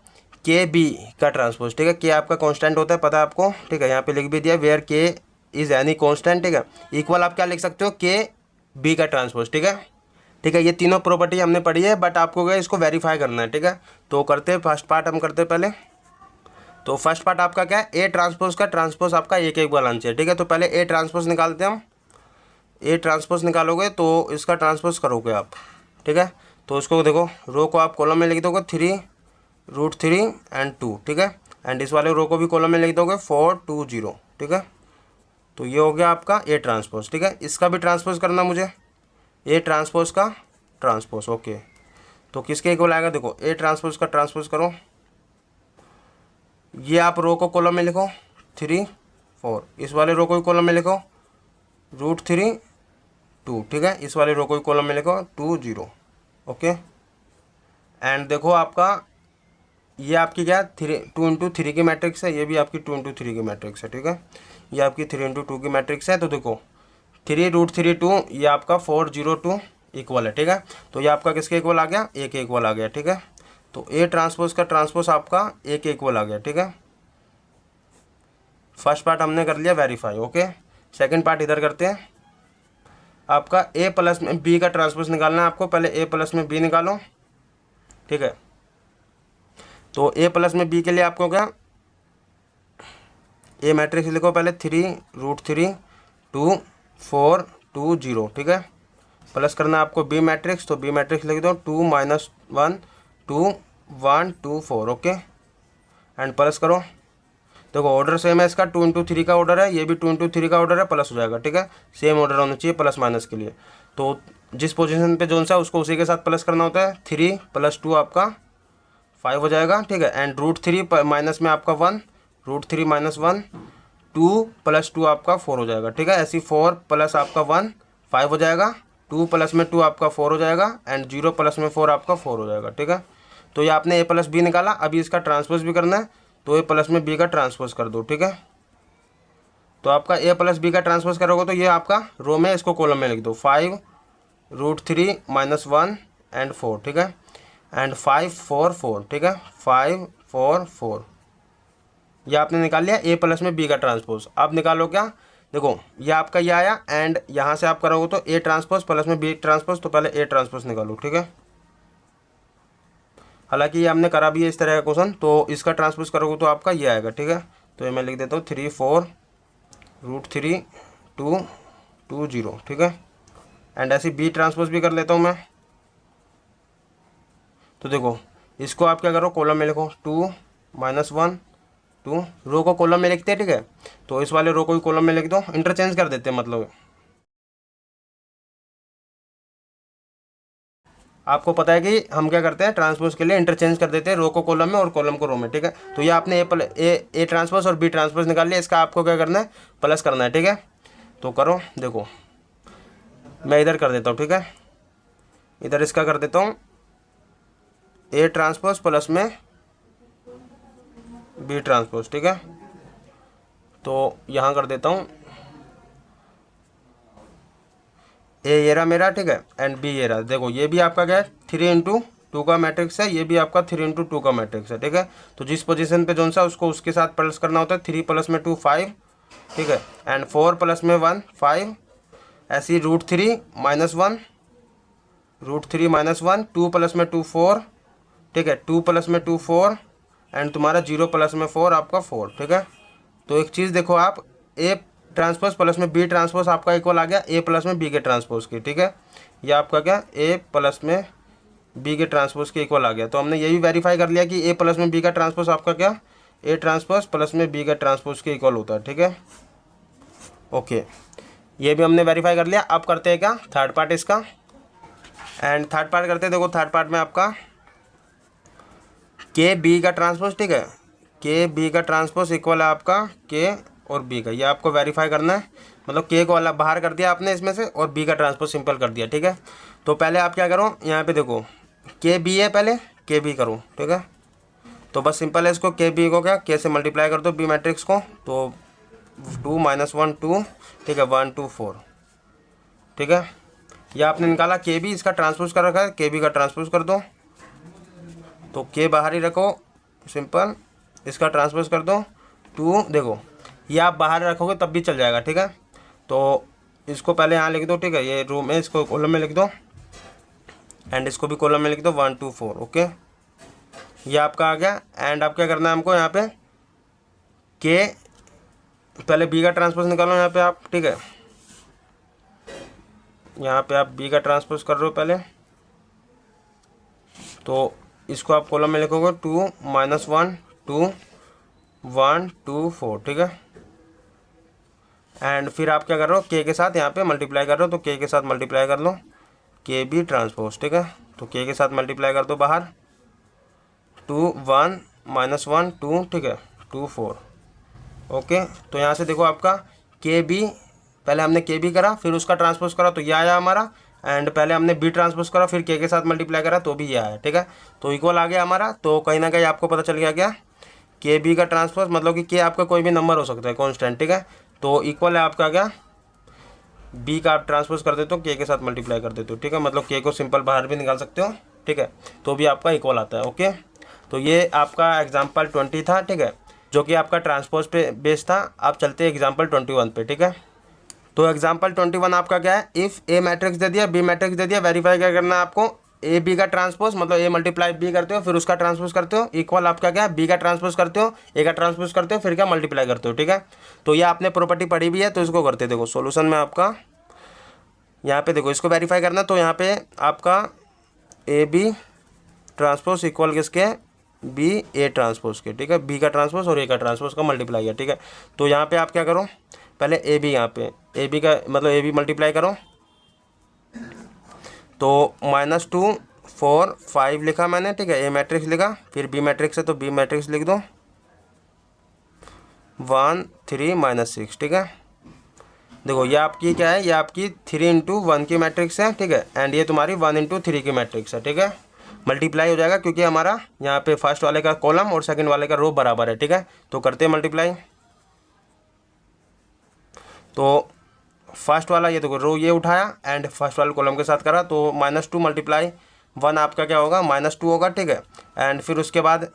के बी का ट्रांसपोज, ठीक है, के आपका कॉन्स्टेंट होता है पता है आपको, ठीक है, यहाँ पे लिख भी दिया वेयर के इज़ एनी कॉन्स्टेंट, ठीक है, इक्वल आप क्या लिख सकते हो, के बी का ट्रांसपोज, ठीक है, ठीक है। ये तीनों प्रॉपर्टी हमने पढ़ी है, बट आपको क्या इसको वेरीफाई करना है, ठीक है। तो करते हैं फर्स्ट पार्ट हम करते हैं पहले। तो फर्स्ट पार्ट आपका क्या है, ए ट्रांसपोज का ट्रांसपोज आपका एक इक्वल आना चाहिए, ठीक है। तो पहले ए ट्रांसपोज निकालते हैं हम, ए ट्रांसपोज निकालोगे तो इसका ट्रांसपोज करोगे आप, ठीक है। तो उसको देखो, रो को आप कॉलम में लिख दोगे 3√3 एंड 2, ठीक है। एंड इस वाले रो को भी कॉलम में लिख दोगे 4 2 0, ठीक है। तो ये हो गया आपका ए ट्रांसपोज, ठीक है। इसका भी ट्रांसपोज करना मुझे, ए ट्रांसपोज का ट्रांसपोज, ओके। तो किसके इक्वल आएगा, देखो ए ट्रांसपोज का ट्रांसपोज करो, ये आप रो को कॉलम में लिखो 3 4, इस वाले रो को भी कॉलम में लिखो √3 2, ठीक है। इस वाले रो को भी कॉलम में लिखो 2 0, ओके। एंड देखो आपका ये आपकी क्या 2 × 3 की मैट्रिक्स है, ये भी आपकी 2 × 3 की मैट्रिक्स है, ठीक है। ये आपकी 3 × 2 की मैट्रिक्स है। तो देखो 3√3 2, ये आपका 4 0 2 इक्वल है, ठीक है। तो ये आपका किसके इक्वल आ गया, ए के इक्वल आ गया, ठीक है। तो ए ट्रांसपोज का ट्रांसपोज आपका ए के इक्वल आ गया, ठीक है। फर्स्ट पार्ट हमने कर लिया वेरीफाई, ओके। सेकंड पार्ट इधर करते हैं। आपका ए प्लस में बी का ट्रांसपोज निकालना है आपको, पहले ए प्लस में बी निकालो, ठीक है। तो ए प्लस में बी के लिए आपको क्या, ए मैट्रिक्स लिखो पहले 3√3 2 4 2 0, ठीक है। प्लस करना है आपको बी मैट्रिक्स, तो बी मैट्रिक्स लिख दो 2 -1 2 1 2 4, ओके। एंड प्लस करो, देखो ऑर्डर सेम है इसका, 2 × 3 का ऑर्डर है, ये भी 2 × 3 का ऑर्डर है, प्लस हो जाएगा, ठीक है। सेम ऑर्डर होना चाहिए प्लस माइनस के लिए। तो जिस पोजीशन पे जोन सा उसको उसी के साथ प्लस करना होता है। 3 + 2 आपका 5 हो जाएगा, ठीक है। एंड √3 माइनस में आपका 1, √3 - 1 2 + 2 आपका 4 हो जाएगा, ठीक है। ऐसी 4 + आपका 1 5 हो जाएगा, 2 + में 2 आपका 4 हो जाएगा, एंड 0 + में 4 आपका 4 हो जाएगा, ठीक है। तो ये आपने ए प्लस बी निकाला, अभी इसका ट्रांसपोज भी करना है, तो ए प्लस में बी का ट्रांसपोज कर दो, ठीक है। तो आपका ए प्लस बी का ट्रांसपोज करोगे तो ये आपका रो में, इसको कॉलम में लिख दो 5√3 - 1 एंड 4, ठीक है। एंड 5 4 4, ठीक है, 5 4 4। ये आपने निकाल लिया ए प्लस में बी का ट्रांसपोज। अब निकालो क्या, देखो ये आपका ये आया, एंड यहाँ से आप करोगे तो ए ट्रांसपोज प्लस में बी ट्रांसपोज, तो पहले ए ट्रांसपोज निकालो, ठीक है। हालांकि ये हमने करा भी है इस तरह का क्वेश्चन, तो इसका ट्रांसपोज करोगे तो आपका ये आएगा, ठीक है। तो ये मैं लिख देता हूँ 3 4√3 2 2 0, ठीक है। एंड ऐसे बी ट्रांसपोज भी कर लेता हूँ मैं। तो देखो इसको आप क्या करो, कॉलम में लिखो 2 -1 2, रो को कॉलम में लिखते हैं, ठीक है। तो इस वाले रो को भी कॉलम में लिख दो, इंटरचेंज कर देते हैं, मतलब आपको पता है कि हम क्या करते हैं, ट्रांसपोज के लिए इंटरचेंज कर देते हैं, रो को कॉलम में और कॉलम को रो में, ठीक है। तो ये आपने ए ट्रांसपोज और बी ट्रांसपोज निकाल लिया, इसका आपको क्या करना है, प्लस करना है, ठीक है। तो करो, देखो मैं इधर कर देता हूँ, ठीक है। इधर इसका कर देता हूँ ए ट्रांसपोज प्लस में बी ट्रांसपोज, ठीक है। तो यहाँ कर देता हूँ ए ये रहा मेरा, ठीक है, एंड बी ये रहा। देखो ये भी आपका क्या है, 3 × 2 का मैट्रिक्स है, ये भी आपका 3 × 2 का मैट्रिक्स है, ठीक है। तो जिस पोजीशन पे जोन सा उसको उसके साथ प्लस करना होता है। 3 + में 2 5, ठीक है। एंड 4 + में 1 5, ऐसी √3 - 1 √3 - 1 2 + में 2 4, ठीक है। 2 + में 2 4, एंड तुम्हारा 0 + में 4 आपका 4, ठीक है। तो एक चीज़ देखो आप, ए ट्रांसपोज प्लस में बी ट्रांसपोज आपका इक्वल आ गया ए प्लस में बी के ट्रांसपोज की, ठीक है। ये आपका क्या, ए प्लस में बी के ट्रांसपोज के इक्वल आ गया। तो हमने ये भी वेरीफाई कर लिया कि ए प्लस में बी का ट्रांसपोज आपका क्या, ए ट्रांसपोज प्लस में बी का ट्रांसपोज के इक्वल होता है, ठीक है, ओके। ये भी हमने वेरीफाई कर लिया। अब करते हैं क्या, थर्ड पार्ट इसका। एंड थर्ड पार्ट करते हैं, देखो थर्ड पार्ट में आपका के बी का ट्रांसपोज, ठीक है, के बी का ट्रांसपोज इक्वल है आपका के और बी का। ये आपको वेरीफाई करना है, मतलब के को अलग बाहर कर दिया आपने इसमें से, और बी का ट्रांसपोज सिंपल कर दिया, ठीक है। तो पहले आप क्या करो, यहाँ पे देखो के बी है, पहले के बी करो, ठीक है। तो बस सिंपल है, इसको के बी को क्या के से मल्टीप्लाई कर दो बी मैट्रिक्स को। तो 2 - 1 2, ठीक है, 1 2 4, ठीक है। यह आपने निकाला के बी, इसका ट्रांसपोज कर रखा है, के बी का ट्रांसपोज कर दो। तो के बाहर ही रखो, सिंपल इसका ट्रांसपोज कर दो 2। देखो ये आप बाहर रखोगे तब भी चल जाएगा, ठीक है। तो इसको पहले यहाँ लिख दो, ठीक है, ये रो में इसको कॉलम में लिख दो, एंड इसको भी कॉलम में लिख दो 1 2 4, ओके। ये आपका आ गया। एंड आप क्या करना है हमको, यहाँ पे के पहले बी का ट्रांसपोज निकालो यहाँ पे आप, ठीक है। यहाँ पे आप बी का ट्रांसपोज कर रहे हो पहले, तो इसको आप कॉलम में लिखोगे 2 -1 2 1 2 4, ठीक है। एंड फिर आप क्या कर रहे हो, के के साथ यहाँ पे मल्टीप्लाई कर रहे हो, तो के के साथ मल्टीप्लाई कर लो, के बी ट्रांसपोज, ठीक है। तो के के साथ मल्टीप्लाई कर दो बाहर, 2 1 -1 2, ठीक है, 2 4, ओके। तो यहाँ से देखो आपका के बी, पहले हमने के बी करा फिर उसका ट्रांसपोज करा तो ये आया हमारा, एंड पहले हमने बी ट्रांसपोज करा फिर के साथ मल्टीप्लाई करा तो भी ये आया, ठीक है। तो इक्वल आ गया हमारा। तो कहीं ना कहीं आपको पता चल गया क्या, के बी का ट्रांसपोज मतलब कि के आपका कोई भी नंबर हो सकता है कॉन्स्टेंट, ठीक है। तो इक्वल है आपका क्या, बी का आप ट्रांसपोज कर देते हो के साथ मल्टीप्लाई कर देते हो, ठीक है। मतलब के को सिंपल बाहर भी निकाल सकते हो, ठीक है, तो भी आपका इक्वल आता है, ओके। तो ये आपका एग्जाम्पल 20 था, ठीक है, जो कि आपका ट्रांसपोज पे बेस्ड था। आप चलते हैं एग्जाम्पल 21 पे, ठीक है। तो एग्जाम्पल 21 आपका क्या है, इफ़ ए मैट्रिक्स दे दिया बी मैट्रिक्स दे दिया, वेरीफाई क्या करना है आपको, ए बी का ट्रांसपोज मतलब ए मल्टीप्लाई बी करते हो फिर उसका ट्रांसपोज करते हो, इक्वल आपका क्या है, बी का ट्रांसपोज करते हो ए का ट्रांसपोज करते हो फिर क्या मल्टीप्लाई करते हो, ठीक है। तो ये आपने प्रॉपर्टी पढ़ी भी है, तो इसको करते देखो सोल्यूशन में आपका, यहाँ पे देखो इसको वेरीफाई करना। तो यहाँ पे आपका ए बी ट्रांसपोज इक्वल किसके, बी ए ट्रांसपोज के, ठीक है। बी का ट्रांसपोज और ए का ट्रांसपोज का मल्टीप्लाई है, ठीक है। तो यहाँ पे आप क्या करो, पहले ए बी, यहाँ पे ए बी का मतलब ए बी मल्टीप्लाई करो, तो -2 4 5 लिखा मैंने, ठीक है, ए मैट्रिक्स लिखा, फिर बी मैट्रिक्स है तो बी मैट्रिक्स लिख दो, 1 3 -6, ठीक है। देखो ये आपकी क्या है, ये आपकी 3 × 1 की मैट्रिक्स है, ठीक है, एंड ये तुम्हारी 1 × 3 की मैट्रिक्स है, ठीक है। मल्टीप्लाई हो जाएगा क्योंकि हमारा यहाँ पे फर्स्ट वाले का कॉलम और सेकंड वाले का रो बराबर है, ठीक है। तो करते हैं मल्टीप्लाई। तो फर्स्ट वाला ये देखो रो ये उठाया एंड फर्स्ट वाले कॉलम के साथ करा, तो -2 × 1 आपका क्या होगा, -2 होगा, ठीक है। एंड फिर उसके बाद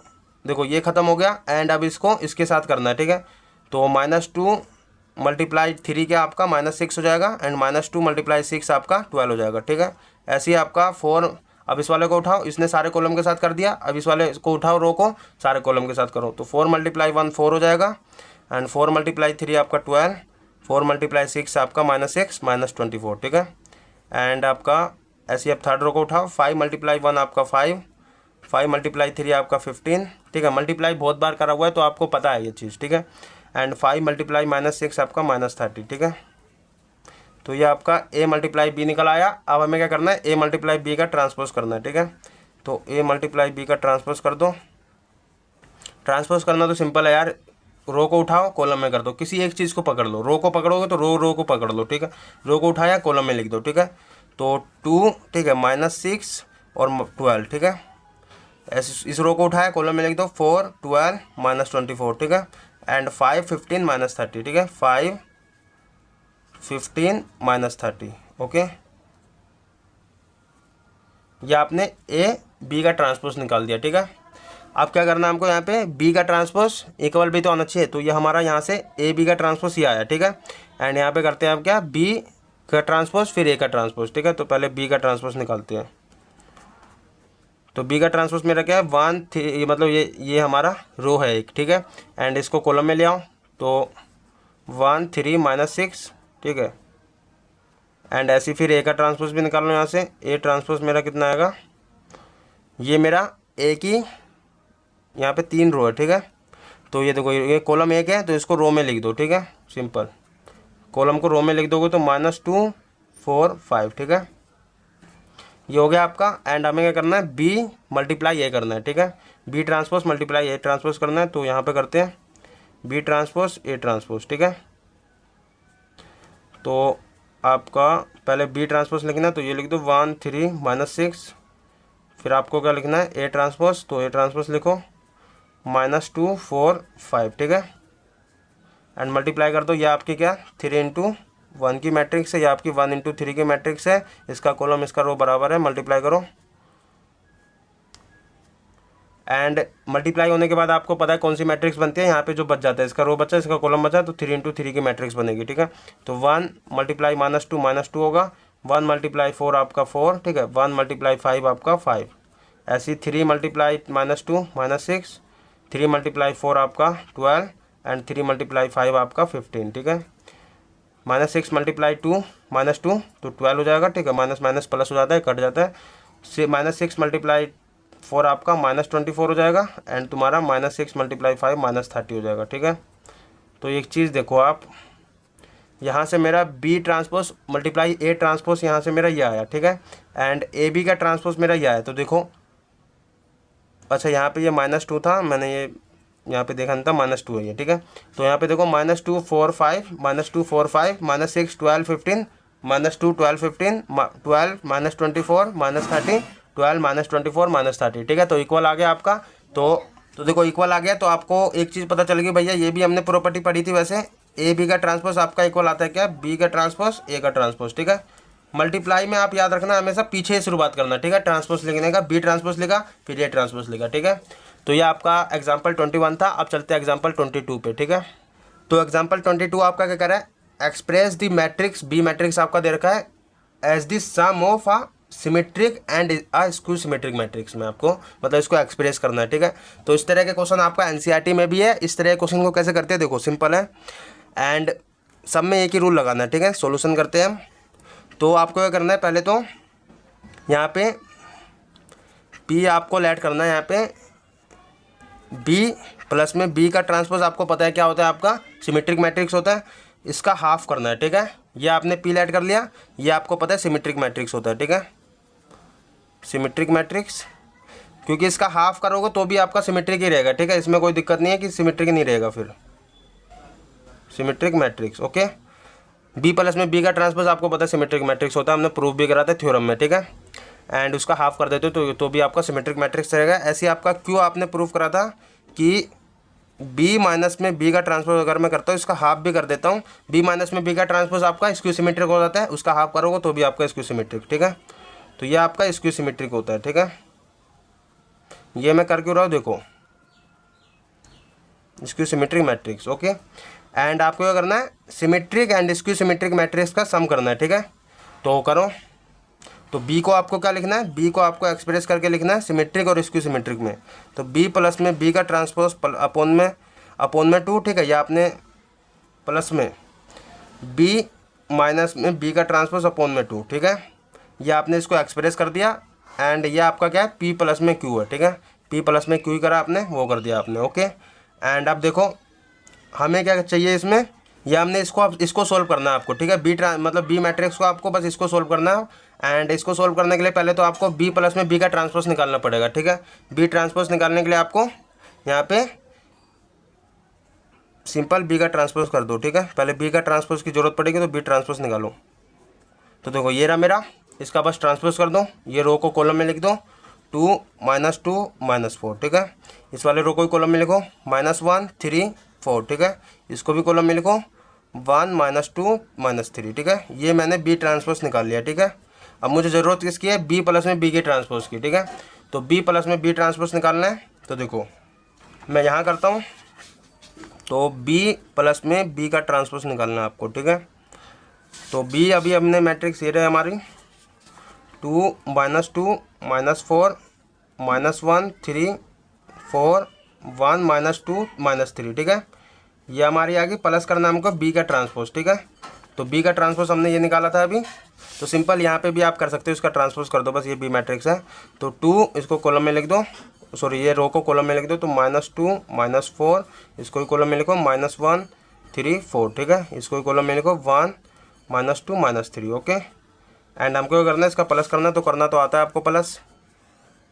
देखो ये ख़त्म हो गया एंड अब इसको इसके साथ करना है, ठीक है। तो -2 × 3 क्या आपका -6 हो जाएगा, एंड -2 × 6 आपका 12 हो जाएगा, ठीक है। ऐसे ही आपका 4, अब इस वाले को उठाओ, इसने सारे कॉलम के साथ कर दिया, अब इस वाले को उठाओ रो को, सारे कॉलम के साथ करो, तो 4 × 1 4 हो जाएगा, एंड 4 × 3 आपका 12, 4 × 6 आपका -6 -24, ठीक है। एंड आपका ऐसे अब थर्ड रो को उठाओ, 5 × 1 आपका 5, 5 × 3 आपका 15, ठीक है। मल्टीप्लाई बहुत बार करा हुआ है तो आपको पता है ये चीज़, ठीक है। एंड 5 × -6 आपका -30, ठीक है। तो ये आपका a × b निकल आया। अब हमें क्या करना है, a × b का ट्रांसपोज करना है, ठीक है। तो a × b का ट्रांसपोज कर दो। ट्रांसपोज करना तो सिंपल है यार, रो को उठाओ कॉलम में कर दो, किसी एक चीज़ को पकड़ लो, रो को पकड़ोगे तो रो को पकड़ लो, ठीक है। रो को उठाया कॉलम में लिख दो, ठीक है। तो 2, ठीक है, -6 और 12, ठीक है। इस रो को उठाया कॉलम में लिख दो, 4 12 -24, ठीक है। एंड 5 15 -30, ठीक है, 5 15 -30, ओके। ये आपने ए बी का ट्रांसपोज निकाल दिया, ठीक है। अब क्या करना है हमको, यहाँ पे बी का ट्रांसपोज इक्वल भी तो आना चाहिए, तो ये हमारा यहाँ से ए बी का ट्रांसपोज ये आया, ठीक है। एंड यहाँ पे करते हैं आप क्या, बी का ट्रांसपोज फिर ए का ट्रांसपोज, ठीक है। तो पहले बी का ट्रांसपोज निकालते हैं। तो बी का ट्रांसपोज मेरा क्या है, 1 3, मतलब ये हमारा रो है एक, ठीक है। एंड इसको कॉलम में ले आओ, तो 1 3 -6, ठीक है। एंड ऐसे फिर ए का ट्रांसपोज भी निकाल लो यहाँ से, ए ट्रांसपोज मेरा कितना आएगा, ये मेरा ए की यहाँ पे 3 रो है, ठीक है। तो ये देखो ये कॉलम 1 है तो इसको रो में लिख दो, ठीक है, सिंपल। कॉलम को रो में लिख दोगे तो -2 4 5, ठीक है। ये हो गया आपका। एंड हमें क्या करना है, बी × ए करना है, ठीक है। बी ट्रांसपोज × ए ट्रांसपोज करना है, तो यहाँ पे करते हैं बी ट्रांसपोज ए ट्रांसपोज, ठीक है। तो आपका पहले बी ट्रांसपोज लिखना है, तो ये लिख दो 1 3 -6, फिर आपको क्या लिखना है, ए ट्रांसपोज, तो ए ट्रांसपोज लिखो -2 4 5, ठीक है। एंड मल्टीप्लाई कर दो, ये आपकी क्या 3 × 1 की मैट्रिक्स है, ये आपकी 1 × 3 की मैट्रिक्स है, इसका कॉलम इसका रो बराबर है, मल्टीप्लाई करो। एंड मल्टीप्लाई होने के बाद आपको पता है कौन सी मैट्रिक्स बनती है, यहाँ पे जो बच जाता है, इसका रो बचा, इसका कॉलम बचा, तो 3 × 3 की मैट्रिक्स बनेगी, ठीक है। तो 1 × -2 होगा, 1 × 4 आपका 4, ठीक है, 1 × 5 आपका 5, ऐसी 3 × -2 -6, 3 × 4 आपका 12, एंड 3 × 5 आपका 15, ठीक है। -6 × 2 -2 तो 12 हो जाएगा, ठीक है। माइनस माइनस प्लस हो जाता है, कट जाता है। -6 × 4 आपका -24 हो जाएगा एंड तुम्हारा -6 × 5 -30 हो जाएगा, ठीक है। तो एक चीज़ देखो आप, यहाँ से मेरा B transpose multiply A transpose यहाँ से मेरा ये आया, ठीक है, एंड AB का ट्रांसपोज मेरा ये आया। तो देखो अच्छा यहाँ पे ये -2 था, मैंने ये यहाँ पे देखा नहीं था, -2 है ये, ठीक है। तो यहाँ पे देखो -2 4 5 -2 4 5 -6 12 15 -2 12 15 12 -24 -30 12 -24 -30, ठीक है। तो इक्वल आ गया आपका। तो देखो इक्वल आ गया। तो आपको एक चीज़ पता चल गई भैया, ये भी हमने प्रॉपर्टी पढ़ी थी वैसे, ए बी का ट्रांसपोज आपका इक्वल आता है क्या, बी का ट्रांसपोज ए का ट्रांसपोज, ठीक है। मल्टीप्लाई में आप याद रखना हमेशा पीछे से शुरुआत करना, ठीक है। ट्रांसपोज लिखने का बी ट्रांसपोज लिखा फिर ए ट्रांसपोज लिखा, ठीक है। तो ये आपका एग्जाम्पल 21 था। अब चलते हैं एग्जाम्पल 22 पे, ठीक है। तो एग्जाम्पल 22 आपका क्या कर रहा है, express the matrix, B matrix आपका दे रखा है as the sum of a symmetric and a skew symmetric matrix में आपको मतलब इसको एक्सप्रेस करना है, ठीक है। तो इस तरह के क्वेश्चन आपका एनसीईआरटी में भी है। इस तरह के क्वेश्चन को कैसे करते हैं देखो, सिंपल है एंड सब में एक ही रूल लगाना है, ठीक है। सॉल्यूशन करते हैं हम। तो आपको क्या करना है, पहले तो यहाँ पे P आपको ऐड करना है, यहाँ पे B प्लस में B का ट्रांसपोज आपको पता है क्या होता है, आपका सिमेट्रिक मैट्रिक्स होता है, इसका हाफ करना है, ठीक है। ये आपने P ऐड कर लिया, ये आपको पता है सिमेट्रिक मैट्रिक्स होता है, ठीक है, सिमेट्रिक मैट्रिक्स। क्योंकि इसका हाफ करोगे तो भी आपका सिमेट्रिक ही रहेगा, ठीक है, इसमें कोई दिक्कत नहीं है कि सिमेट्रिक नहीं रहेगा, फिर symmetric matrix, okay. B plus में B का ट्रांसपोज आपको पता है सिमेट्रिक मैट्रिक्स होता है, हमने प्रूफ भी करा था थ्योरम में, ठीक है। एंड उसका हाफ कर देते हो तो भी आपका सिमेट्रिक मैट्रिक्स रहेगा। ऐसे आपका क्यों आपने प्रूफ करा था कि B माइनस में B का ट्रांसपोज अगर मैं करता हूँ, इसका हाफ भी कर देता हूँ, B माइनस में B का ट्रांसपोज आपका स्क्यू सिमेट्रिक हो जाता है, उसका हाफ करोगे तो भी आपका स्क्यू सिमेट्रिक, ठीक है। तो ये आपका स्क्यू सिमेट्रिक होता है, ठीक है। ये मैं कर क्यों रहा हूँ देखो, skew symmetric matrix, okay. And आपको क्या करना है, symmetric and skew symmetric matrix का सम करना है, ठीक है। तो करो। तो B को आपको क्या लिखना है, B को आपको एक्सप्रेस करके लिखना है सिमेट्रिक और स्क्यू सिमेट्रिक में। तो B प्लस में B का ट्रांसपोज अपॉन में 2, ठीक है। या आपने प्लस में B माइनस में B का ट्रांसपोज अपॉन में 2, ठीक है। यह आपने इसको एक्सप्रेस कर दिया एंड ये आपका क्या है, P प्लस में Q है, ठीक है। P प्लस में Q ही करा आपने, वो कर दिया आपने, ओके। एंड अब देखो हमें क्या चाहिए इसमें, या हमने इसको सोल्व करना है आपको, ठीक है। मतलब B मैट्रिक्स को आपको बस इसको सोल्व करना है। एंड इसको सोल्व करने के लिए पहले तो आपको B प्लस में B का ट्रांसपोज निकालना पड़ेगा, ठीक है। B ट्रांसपोज निकालने के लिए आपको यहाँ पे सिंपल B का ट्रांसपोज कर दो, ठीक है। पहले B का ट्रांसपोज की जरूरत पड़ेगी तो B ट्रांसपोज निकालो। तो देखो ये रहा मेरा, इसका बस ट्रांसपोज कर दो, ये रो को कॉलम में लिख दो 2 -2 -4, ठीक है। इस वाले रो को कॉलम में लिखो -1 3 4, ठीक है। इसको भी कॉलम में लिखो 1 -2 -3, ठीक है। ये मैंने B ट्रांसपोज निकाल लिया, ठीक है। अब मुझे ज़रूरत किसकी है, B प्लस में B के ट्रांसपोज की, ठीक है। तो B प्लस में B ट्रांसपोज निकालना है। तो देखो मैं यहाँ करता हूँ, तो B प्लस में B का ट्रांसपोज निकालना है आपको, ठीक है। तो B अभी हमने मैट्रिक्स ये रहे हमारी 2 -2 -4 -1 3 4 1 -2 -3, ठीक है। ये हमारी आगे प्लस करना हमको B का ट्रांसपोज, ठीक है। तो B का ट्रांसपोज हमने ये निकाला था अभी। तो सिंपल यहाँ पे भी आप कर सकते हो, इसका ट्रांसपोज कर दो, बस ये B मैट्रिक्स है। तो 2 इसको कॉलम में लिख दो, सॉरी ये रो को कॉलम में लिख दो। तो -2 -4 इसको ही कॉलम में लिखो -1 3 4, ठीक है। इसको ही कॉलम में लिखो 1 -2 -3, ओके। एंड हमको क्या करना है, इसका प्लस करना तो आता है आपको प्लस,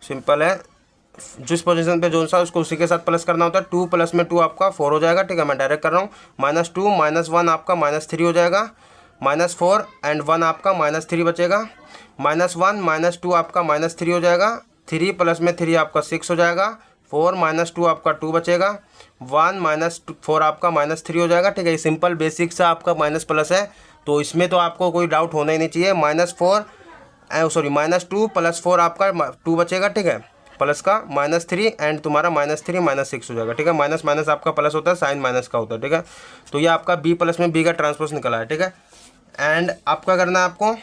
सिंपल है। जिस पोजीशन पे जो सा उसको उसी के साथ प्लस करना होता है। 2 प्लस में 2 आपका 4 हो जाएगा, ठीक है। मैं डायरेक्ट कर रहा हूँ -2 -1 आपका -3 हो जाएगा, -4 एंड 1 आपका -3 बचेगा, -1 -2 आपका -3 हो जाएगा, 3 प्लस में 3 आपका 6 हो जाएगा, 4 -2 आपका 2 बचेगा, 1 -4 आपका -3 हो जाएगा, ठीक है। ये सिंपल बेसिक सा आपका माइनस प्लस है, तो इसमें तो आपको कोई डाउट होना ही नहीं चाहिए। -2 प्लस 4 आपका 2 बचेगा, ठीक है। प्लस का -3 एंड तुम्हारा -3 -6 हो जाएगा, ठीक है। माइनस माइनस आपका प्लस होता है, साइन माइनस का होता है, ठीक है। तो ये आपका B प्लस में B का ट्रांसपोज निकला है, ठीक है। एंड आपका करना है आपको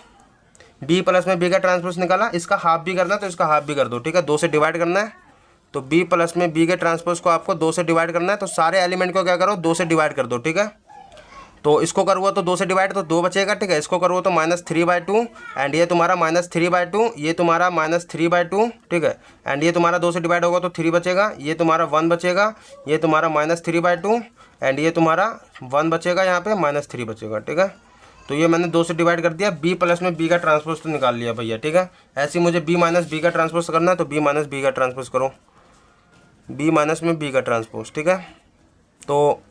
B प्लस में B का ट्रांसपोज निकाला, इसका हाफ भी करना है तो इसका हाफ भी कर दो, ठीक है। 2 से डिवाइड करना है। तो B प्लस में B के ट्रांसपोज को आपको 2 से डिवाइड करना है। तो सारे एलिमेंट को क्या करो, 2 से डिवाइड कर दो, ठीक है। तो इसको करूँगा तो 2 से डिवाइड तो 2 बचेगा, ठीक है। इसको करूँगा तो -3/2 एंड ये तुम्हारा -3/2, ये तुम्हारा -3/2, ठीक है। एंड ये तुम्हारा 2 से डिवाइड होगा तो 3 बचेगा, ये तुम्हारा 1 बचेगा, ये तुम्हारा -3/2 एंड ये तुम्हारा 1 बचेगा, यहाँ पे -3 बचेगा, ठीक है। तो ये मैंने 2 से डिवाइड कर दिया, b प्लस में b का ट्रांसपोज तो निकाल लिया भैया, ठीक है। ऐसे ही मुझे b माइनस b का ट्रांसपोज करना है तो b माइनस b का ट्रांसपोज करो, b माइनस में b का ट्रांसपोज, ठीक है। तो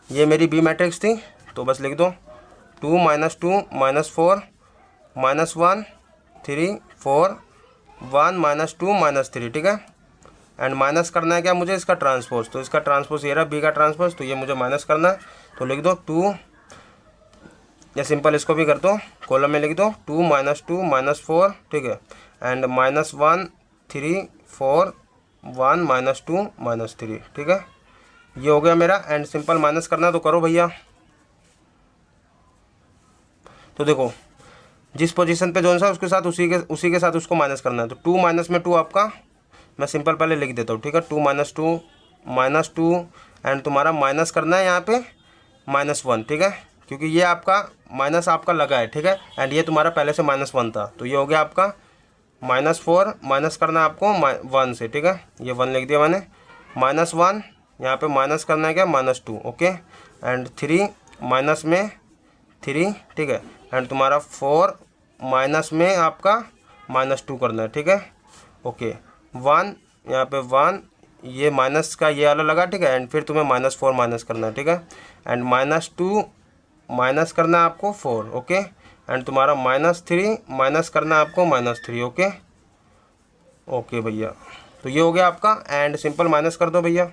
ये मेरी b मैट्रिक्स थी, तो बस लिख दो 2 - 2 -4 -1 3 4 1 -2 -3, ठीक है। एंड माइनस करना है क्या मुझे, इसका ट्रांसपोज, तो इसका ट्रांसपोज ये रहा b का ट्रांसपोज, तो ये मुझे माइनस करना है, तो लिख दो 2, या सिंपल इसको भी कर दो, कॉलम में लिख दो 2 - 2 -4, ठीक है। एंड -1 3 4 1 -2 -3, ठीक है। ये हो गया मेरा, एंड सिंपल माइनस करना तो करो भैया। तो देखो जिस पोजीशन पे जोन सा उसके साथ उसी के साथ उसको माइनस करना है, तो 2 माइनस में 2 आपका, मैं सिंपल पहले लिख देता हूँ, ठीक है। 2 - 2 एंड तुम्हारा माइनस करना है यहाँ पे -1, ठीक है, क्योंकि ये आपका माइनस आपका लगा है, ठीक है। एंड ये तुम्हारा पहले से -1 था, तो ये हो गया आपका -4, माइनस करना है आपको 1 से, ठीक है। ये 1 लिख दिया मैंने, -1 यहाँ पे माइनस करना है क्या -2, ओके। एंड 3 माइनस में 3, ठीक है। एंड तुम्हारा 4 माइनस में आपका -2 करना है, ठीक है, ओके। 1 यहाँ पे 1, ये माइनस का ये वाला लगा, ठीक है। एंड फिर तुम्हें -4 माइनस करना है, ठीक है। एंड -2 माइनस करना है आपको 4, ओके। एंड तुम्हारा -3 माइनस करना है आपको -3, ओके। ओके भैया, तो ये हो गया आपका, एंड सिंपल माइनस कर दो भैया।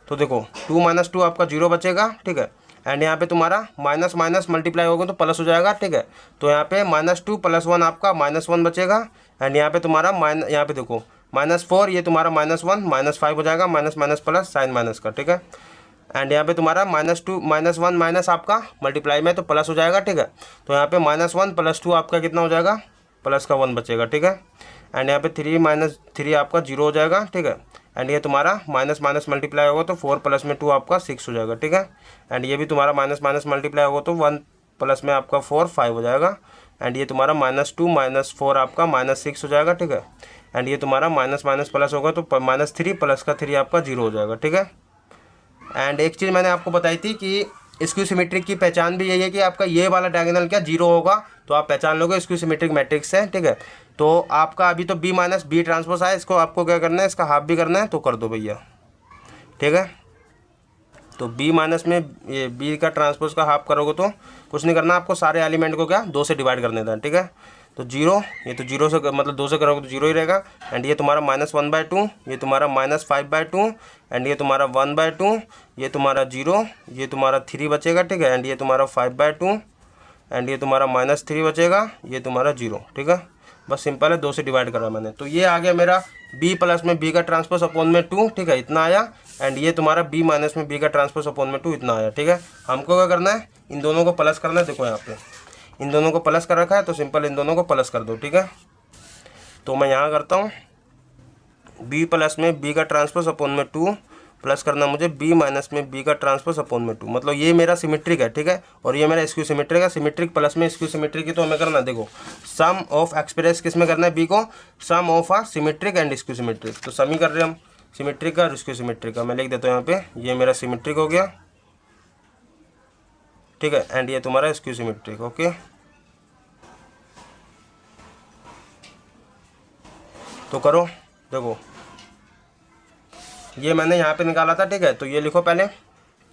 तो देखो 2 - 2 आपका 0 बचेगा, ठीक है। एंड यहाँ पे तुम्हारा माइनस माइनस मल्टीप्लाई होगा तो प्लस हो जाएगा, ठीक है। तो यहाँ पे -2 + 1 आपका -1 बचेगा। एंड यहाँ पे तुम्हारा यहाँ पे देखो -4, ये तुम्हारा -1 -5 हो जाएगा, minus minus plus sign minus का, ठीक है। एंड यहाँ पे तुम्हारा -2 -1 माइनस आपका मल्टीप्लाई में तो प्लस हो जाएगा, ठीक है। तो यहाँ पे -1 + 2 आपका कितना हो जाएगा, प्लस का 1 बचेगा, ठीक है। एंड यहाँ पे 3 - 3 आपका 0 हो जाएगा, ठीक है। एंड ये तुम्हारा माइनस माइनस मल्टीप्लाई होगा तो 4 प्लस में 2 आपका 6 हो जाएगा, ठीक है। एंड ये भी तुम्हारा माइनस माइनस मल्टीप्लाई होगा तो 1 प्लस में आपका 4 5 हो जाएगा। एंड ये तुम्हारा -2 - 4 आपका -6 हो जाएगा, ठीक है। एंड ये तुम्हारा माइनस माइनस प्लस होगा तो -3 प्लस का 3 आपका 0 हो जाएगा, ठीक है। एंड एक चीज़ मैंने आपको बताई थी कि स्क्यू सिमेट्रिक की पहचान भी यही है कि आपका ये वाला डायगोनल क्या 0 होगा, तो आप पहचान लोगे स्क्यू सिमेट्रिक मैट्रिक्स है, ठीक है। तो आपका अभी तो b माइनस b ट्रांसपोज है, इसको आपको क्या करना है, इसका हाफ भी करना है, तो कर दो भैया, ठीक है। तो b माइनस में ये b का ट्रांसपोज का हाफ करोगे तो कुछ नहीं करना, आपको सारे एलिमेंट को क्या 2 से डिवाइड करने देना, ठीक है। तो 0, ये तो 0 से मतलब 2 से करोगे तो 0 ही रहेगा। एंड ये तुम्हारा -1/2, ये तुम्हारा -5/2 एंड ये तुम्हारा 1/2, ये तुम्हारा 0, ये तुम्हारा 3 बचेगा, ठीक है। एंड ये तुम्हारा 5/2 एंड ये तुम्हारा -3 बचेगा, ये तुम्हारा 0, ठीक है। बस सिंपल है, 2 से डिवाइड करा मैंने, तो ये आ गया मेरा b प्लस में b का ट्रांसपोज अपॉन में 2, ठीक है, इतना आया। एंड ये तुम्हारा b माइनस में b का ट्रांसपोज अपॉन में 2 इतना आया, ठीक है। हमको क्या करना है, इन दोनों को प्लस करना है, देखो यहाँ पे इन दोनों को प्लस कर रखा है, तो सिंपल इन दोनों को प्लस कर दो, ठीक है। तो मैं यहाँ करता हूँ b प्लस में b का ट्रांसपोज अपॉन में 2 प्लस करना मुझे b माइनस में b का ट्रांसपोज अपॉन में 2, मतलब ये मेरा सिमेट्रिक है, ठीक है। और ये मेरा स्क्यू सिमेट्रिक है, सिमेट्रिक प्लस में स्क्यू सिमेट्रिक की तो हमें करना, देखो सम ऑफ एक्सप्रेस किस में करना है, b को sum of a symmetric and skew symmetric, तो सम ही कर रहे हैं हम सिमेट्रिक का और स्क्यू सिमेट्रिक का। मैं लिख देता हूँ यहाँ पे, ये मेरा सिमेट्रिक हो गया, ठीक है। एंड ये तुम्हारा स्क्यू सिमेट्रिक, ओके। तो करो, देखो ये मैंने यहाँ पे निकाला था, ठीक है। तो ये लिखो पहले,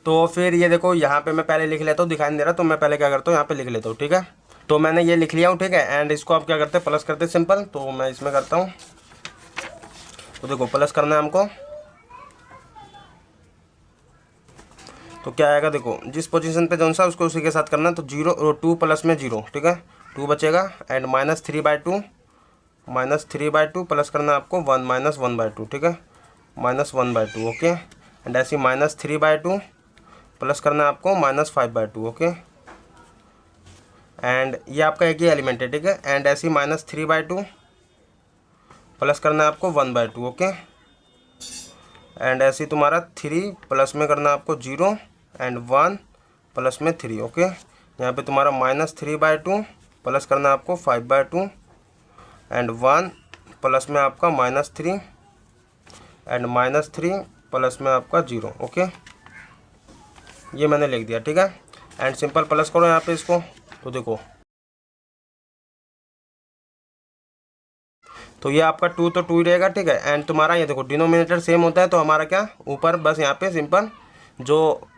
तो फिर ये देखो यहाँ पे मैं पहले लिख लेता हूँ, दिखाई नहीं दे रहा, तो मैं पहले क्या करता हूँ यहाँ पे लिख लेता हूँ, ठीक है। तो मैंने ये लिख लिया हूँ, ठीक है। एंड इसको आप क्या करते हैं, प्लस करते हैं सिंपल, तो मैं इसमें करता हूँ। तो देखो प्लस करना है हमको, तो क्या आएगा, देखो जिस पोजीशन पे जौन सा उसको उसी के साथ करना है, तो 2 प्लस में 0, ठीक है, 2 बचेगा। एंड -3/2 प्लस करना है आपको 1 -1/2, ठीक है, -1/2, ओके। एंड ऐसी -3/2 प्लस करना है आपको -5/2, ओके। एंड ये आपका एक ही एलिमेंट है, ठीक है। एंड ऐसी -3/2 प्लस करना है आपको 1/2, ओके। एंड ऐसी तुम्हारा 3 प्लस में करना है आपको 0 एंड 1 प्लस में 3। ओके, यहाँ पे तुम्हारा -3/2 प्लस करना है आपको 5/2 एंड 1 प्लस में आपका -3 एंड -3 प्लस में आपका 0। ओके, ये मैंने लिख दिया, ठीक है। एंड सिंपल प्लस करो यहाँ पे इसको, तो देखो तो ये आपका 2 तो 2 ही रहेगा, ठीक है। एंड तुम्हारा ये देखो डिनोमिनेटर सेम होता है, तो हमारा क्या ऊपर बस यहाँ पे सिंपल जो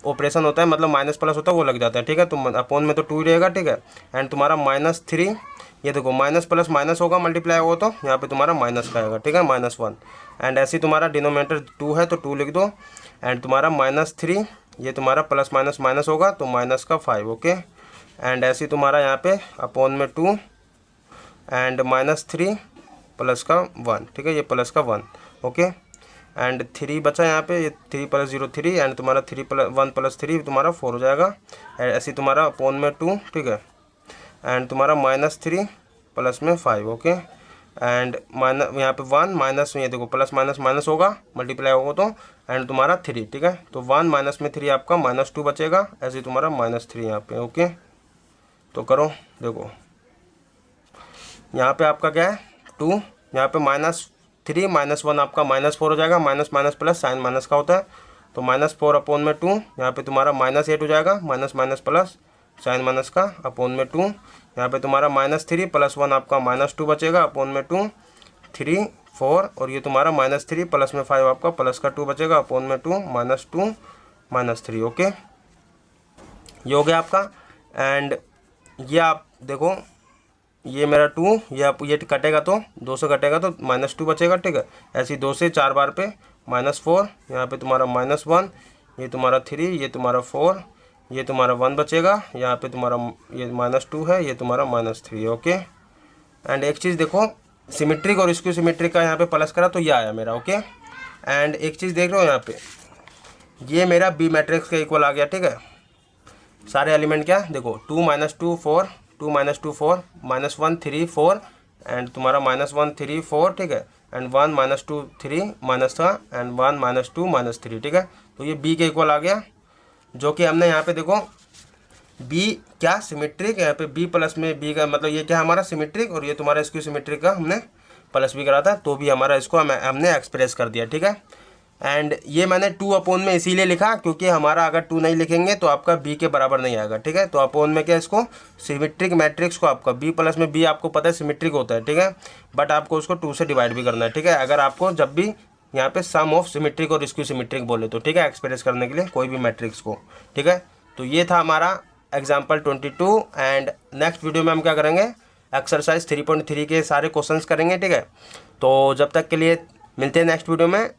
ऑपरेशन होता है मतलब माइनस प्लस होता है वो लग जाता है, ठीक है। तो अपॉन में तो 2 ही रहेगा, ठीक है। एंड तुम्हारा -3, ये देखो माइनस प्लस माइनस होगा, मल्टीप्लाई होगा तो यहाँ पे तुम्हारा माइनस का आएगा, ठीक है, -1। एंड ऐसे ही तुम्हारा डिनोमिनेटर 2 है तो 2 लिख दो। एंड तुम्हारा -3, ये तुम्हारा प्लस माइनस माइनस होगा तो माइनस का 5। ओके, एंड ऐसे ही तुम्हारा यहाँ पे अपॉन में 2 एंड -3 प्लस का 1, ठीक है, ये प्लस का 1। ओके, एंड 3 बचा यहाँ पे, ये 3 + 0 3 एंड तुम्हारा 1 + 3 तुम्हारा 4 हो जाएगा। ऐसे तुम्हारा अपॉन में 2, ठीक है, एंड तुम्हारा -3 प्लस में 5। ओके, एंड यहाँ पे 1 माइनस में, ये देखो प्लस माइनस माइनस होगा, मल्टीप्लाई होगा तो एंड तुम्हारा 3, ठीक है। तो 1 माइनस में 3 आपका -2 बचेगा, ऐसे तुम्हारा -3 यहाँ पे। ओके, तो करो देखो यहाँ पे आपका क्या है 2, यहाँ पे -3 -1 आपका -4 हो जाएगा, minus minus plus sign minus का होता है, तो -4 अपॉन में 2, यहाँ पे तुम्हारा -8 हो जाएगा, minus minus plus sign minus का अपॉन में 2, यहाँ पे तुम्हारा -3 + 1 आपका -2 बचेगा, अपॉन में 2 3 4 और ये तुम्हारा -3 प्लस में 5 आपका प्लस का 2 बचेगा, अपॉन में 2 -2 -3। ओके, ये हो गया आपका। एंड ये आप देखो ये मेरा 2, ये कटेगा तो 2 से कटेगा तो -2 बचेगा, ठीक है। ऐसे ही 2 से 4 बार पे -4, यहाँ पे तुम्हारा -1, ये तुम्हारा 3, ये तुम्हारा 4, ये तुम्हारा 1 बचेगा, यहाँ पे तुम्हारा ये -2 है, ये तुम्हारा -3। ओके, एंड एक चीज़ देखो सिमेट्रिक और स्क्यू सिमेट्रिक का यहाँ पे प्लस करा तो ये आया मेरा। ओके, एंड एक चीज़ देख रहे हो यहाँ पे ये मेरा बी मैट्रिक्स के इक्वल आ गया, ठीक है। सारे एलिमेंट क्या देखो 2 - 2 4, 2 - 2 4, -1 3 4 एंड तुम्हारा -1 3 4, ठीक है। एंड 1 - 2 3 माइनस था एंड 1 - 2 -3, ठीक है। तो ये बी के इक्वल आ गया, जो कि हमने यहाँ पे देखो बी क्या सिमेट्रिक, यहाँ पे बी प्लस में बी का मतलब ये क्या हमारा सिमेट्रिक और ये तुम्हारा स्क्यू सिमेट्रिक का हमने प्लस भी करा था, तो भी हमारा इसको हमने एक्सप्रेस कर दिया, ठीक है। एंड ये मैंने 2 अपॉन में इसीलिए लिखा क्योंकि हमारा अगर 2 नहीं लिखेंगे तो आपका बी के बराबर नहीं आएगा, ठीक है। तो अपॉन में क्या इसको सिमेट्रिक मैट्रिक्स को आपका बी प्लस में बी आपको पता है सिमेट्रिक होता है, ठीक है, बट आपको उसको 2 से डिवाइड भी करना है, ठीक है। अगर आपको जब भी यहाँ पे सम ऑफ सिमेट्रिक और स्क्यू सिमेट्रिक बोले तो, ठीक है, एक्सप्रेस करने के लिए कोई भी मैट्रिक्स को, ठीक है। तो ये था हमारा एग्जाम्पल 22 एंड नेक्स्ट वीडियो में हम क्या करेंगे एक्सरसाइज 3.3 के सारे क्वेश्चंस करेंगे, ठीक है। तो जब तक के लिए मिलते हैं नेक्स्ट वीडियो में।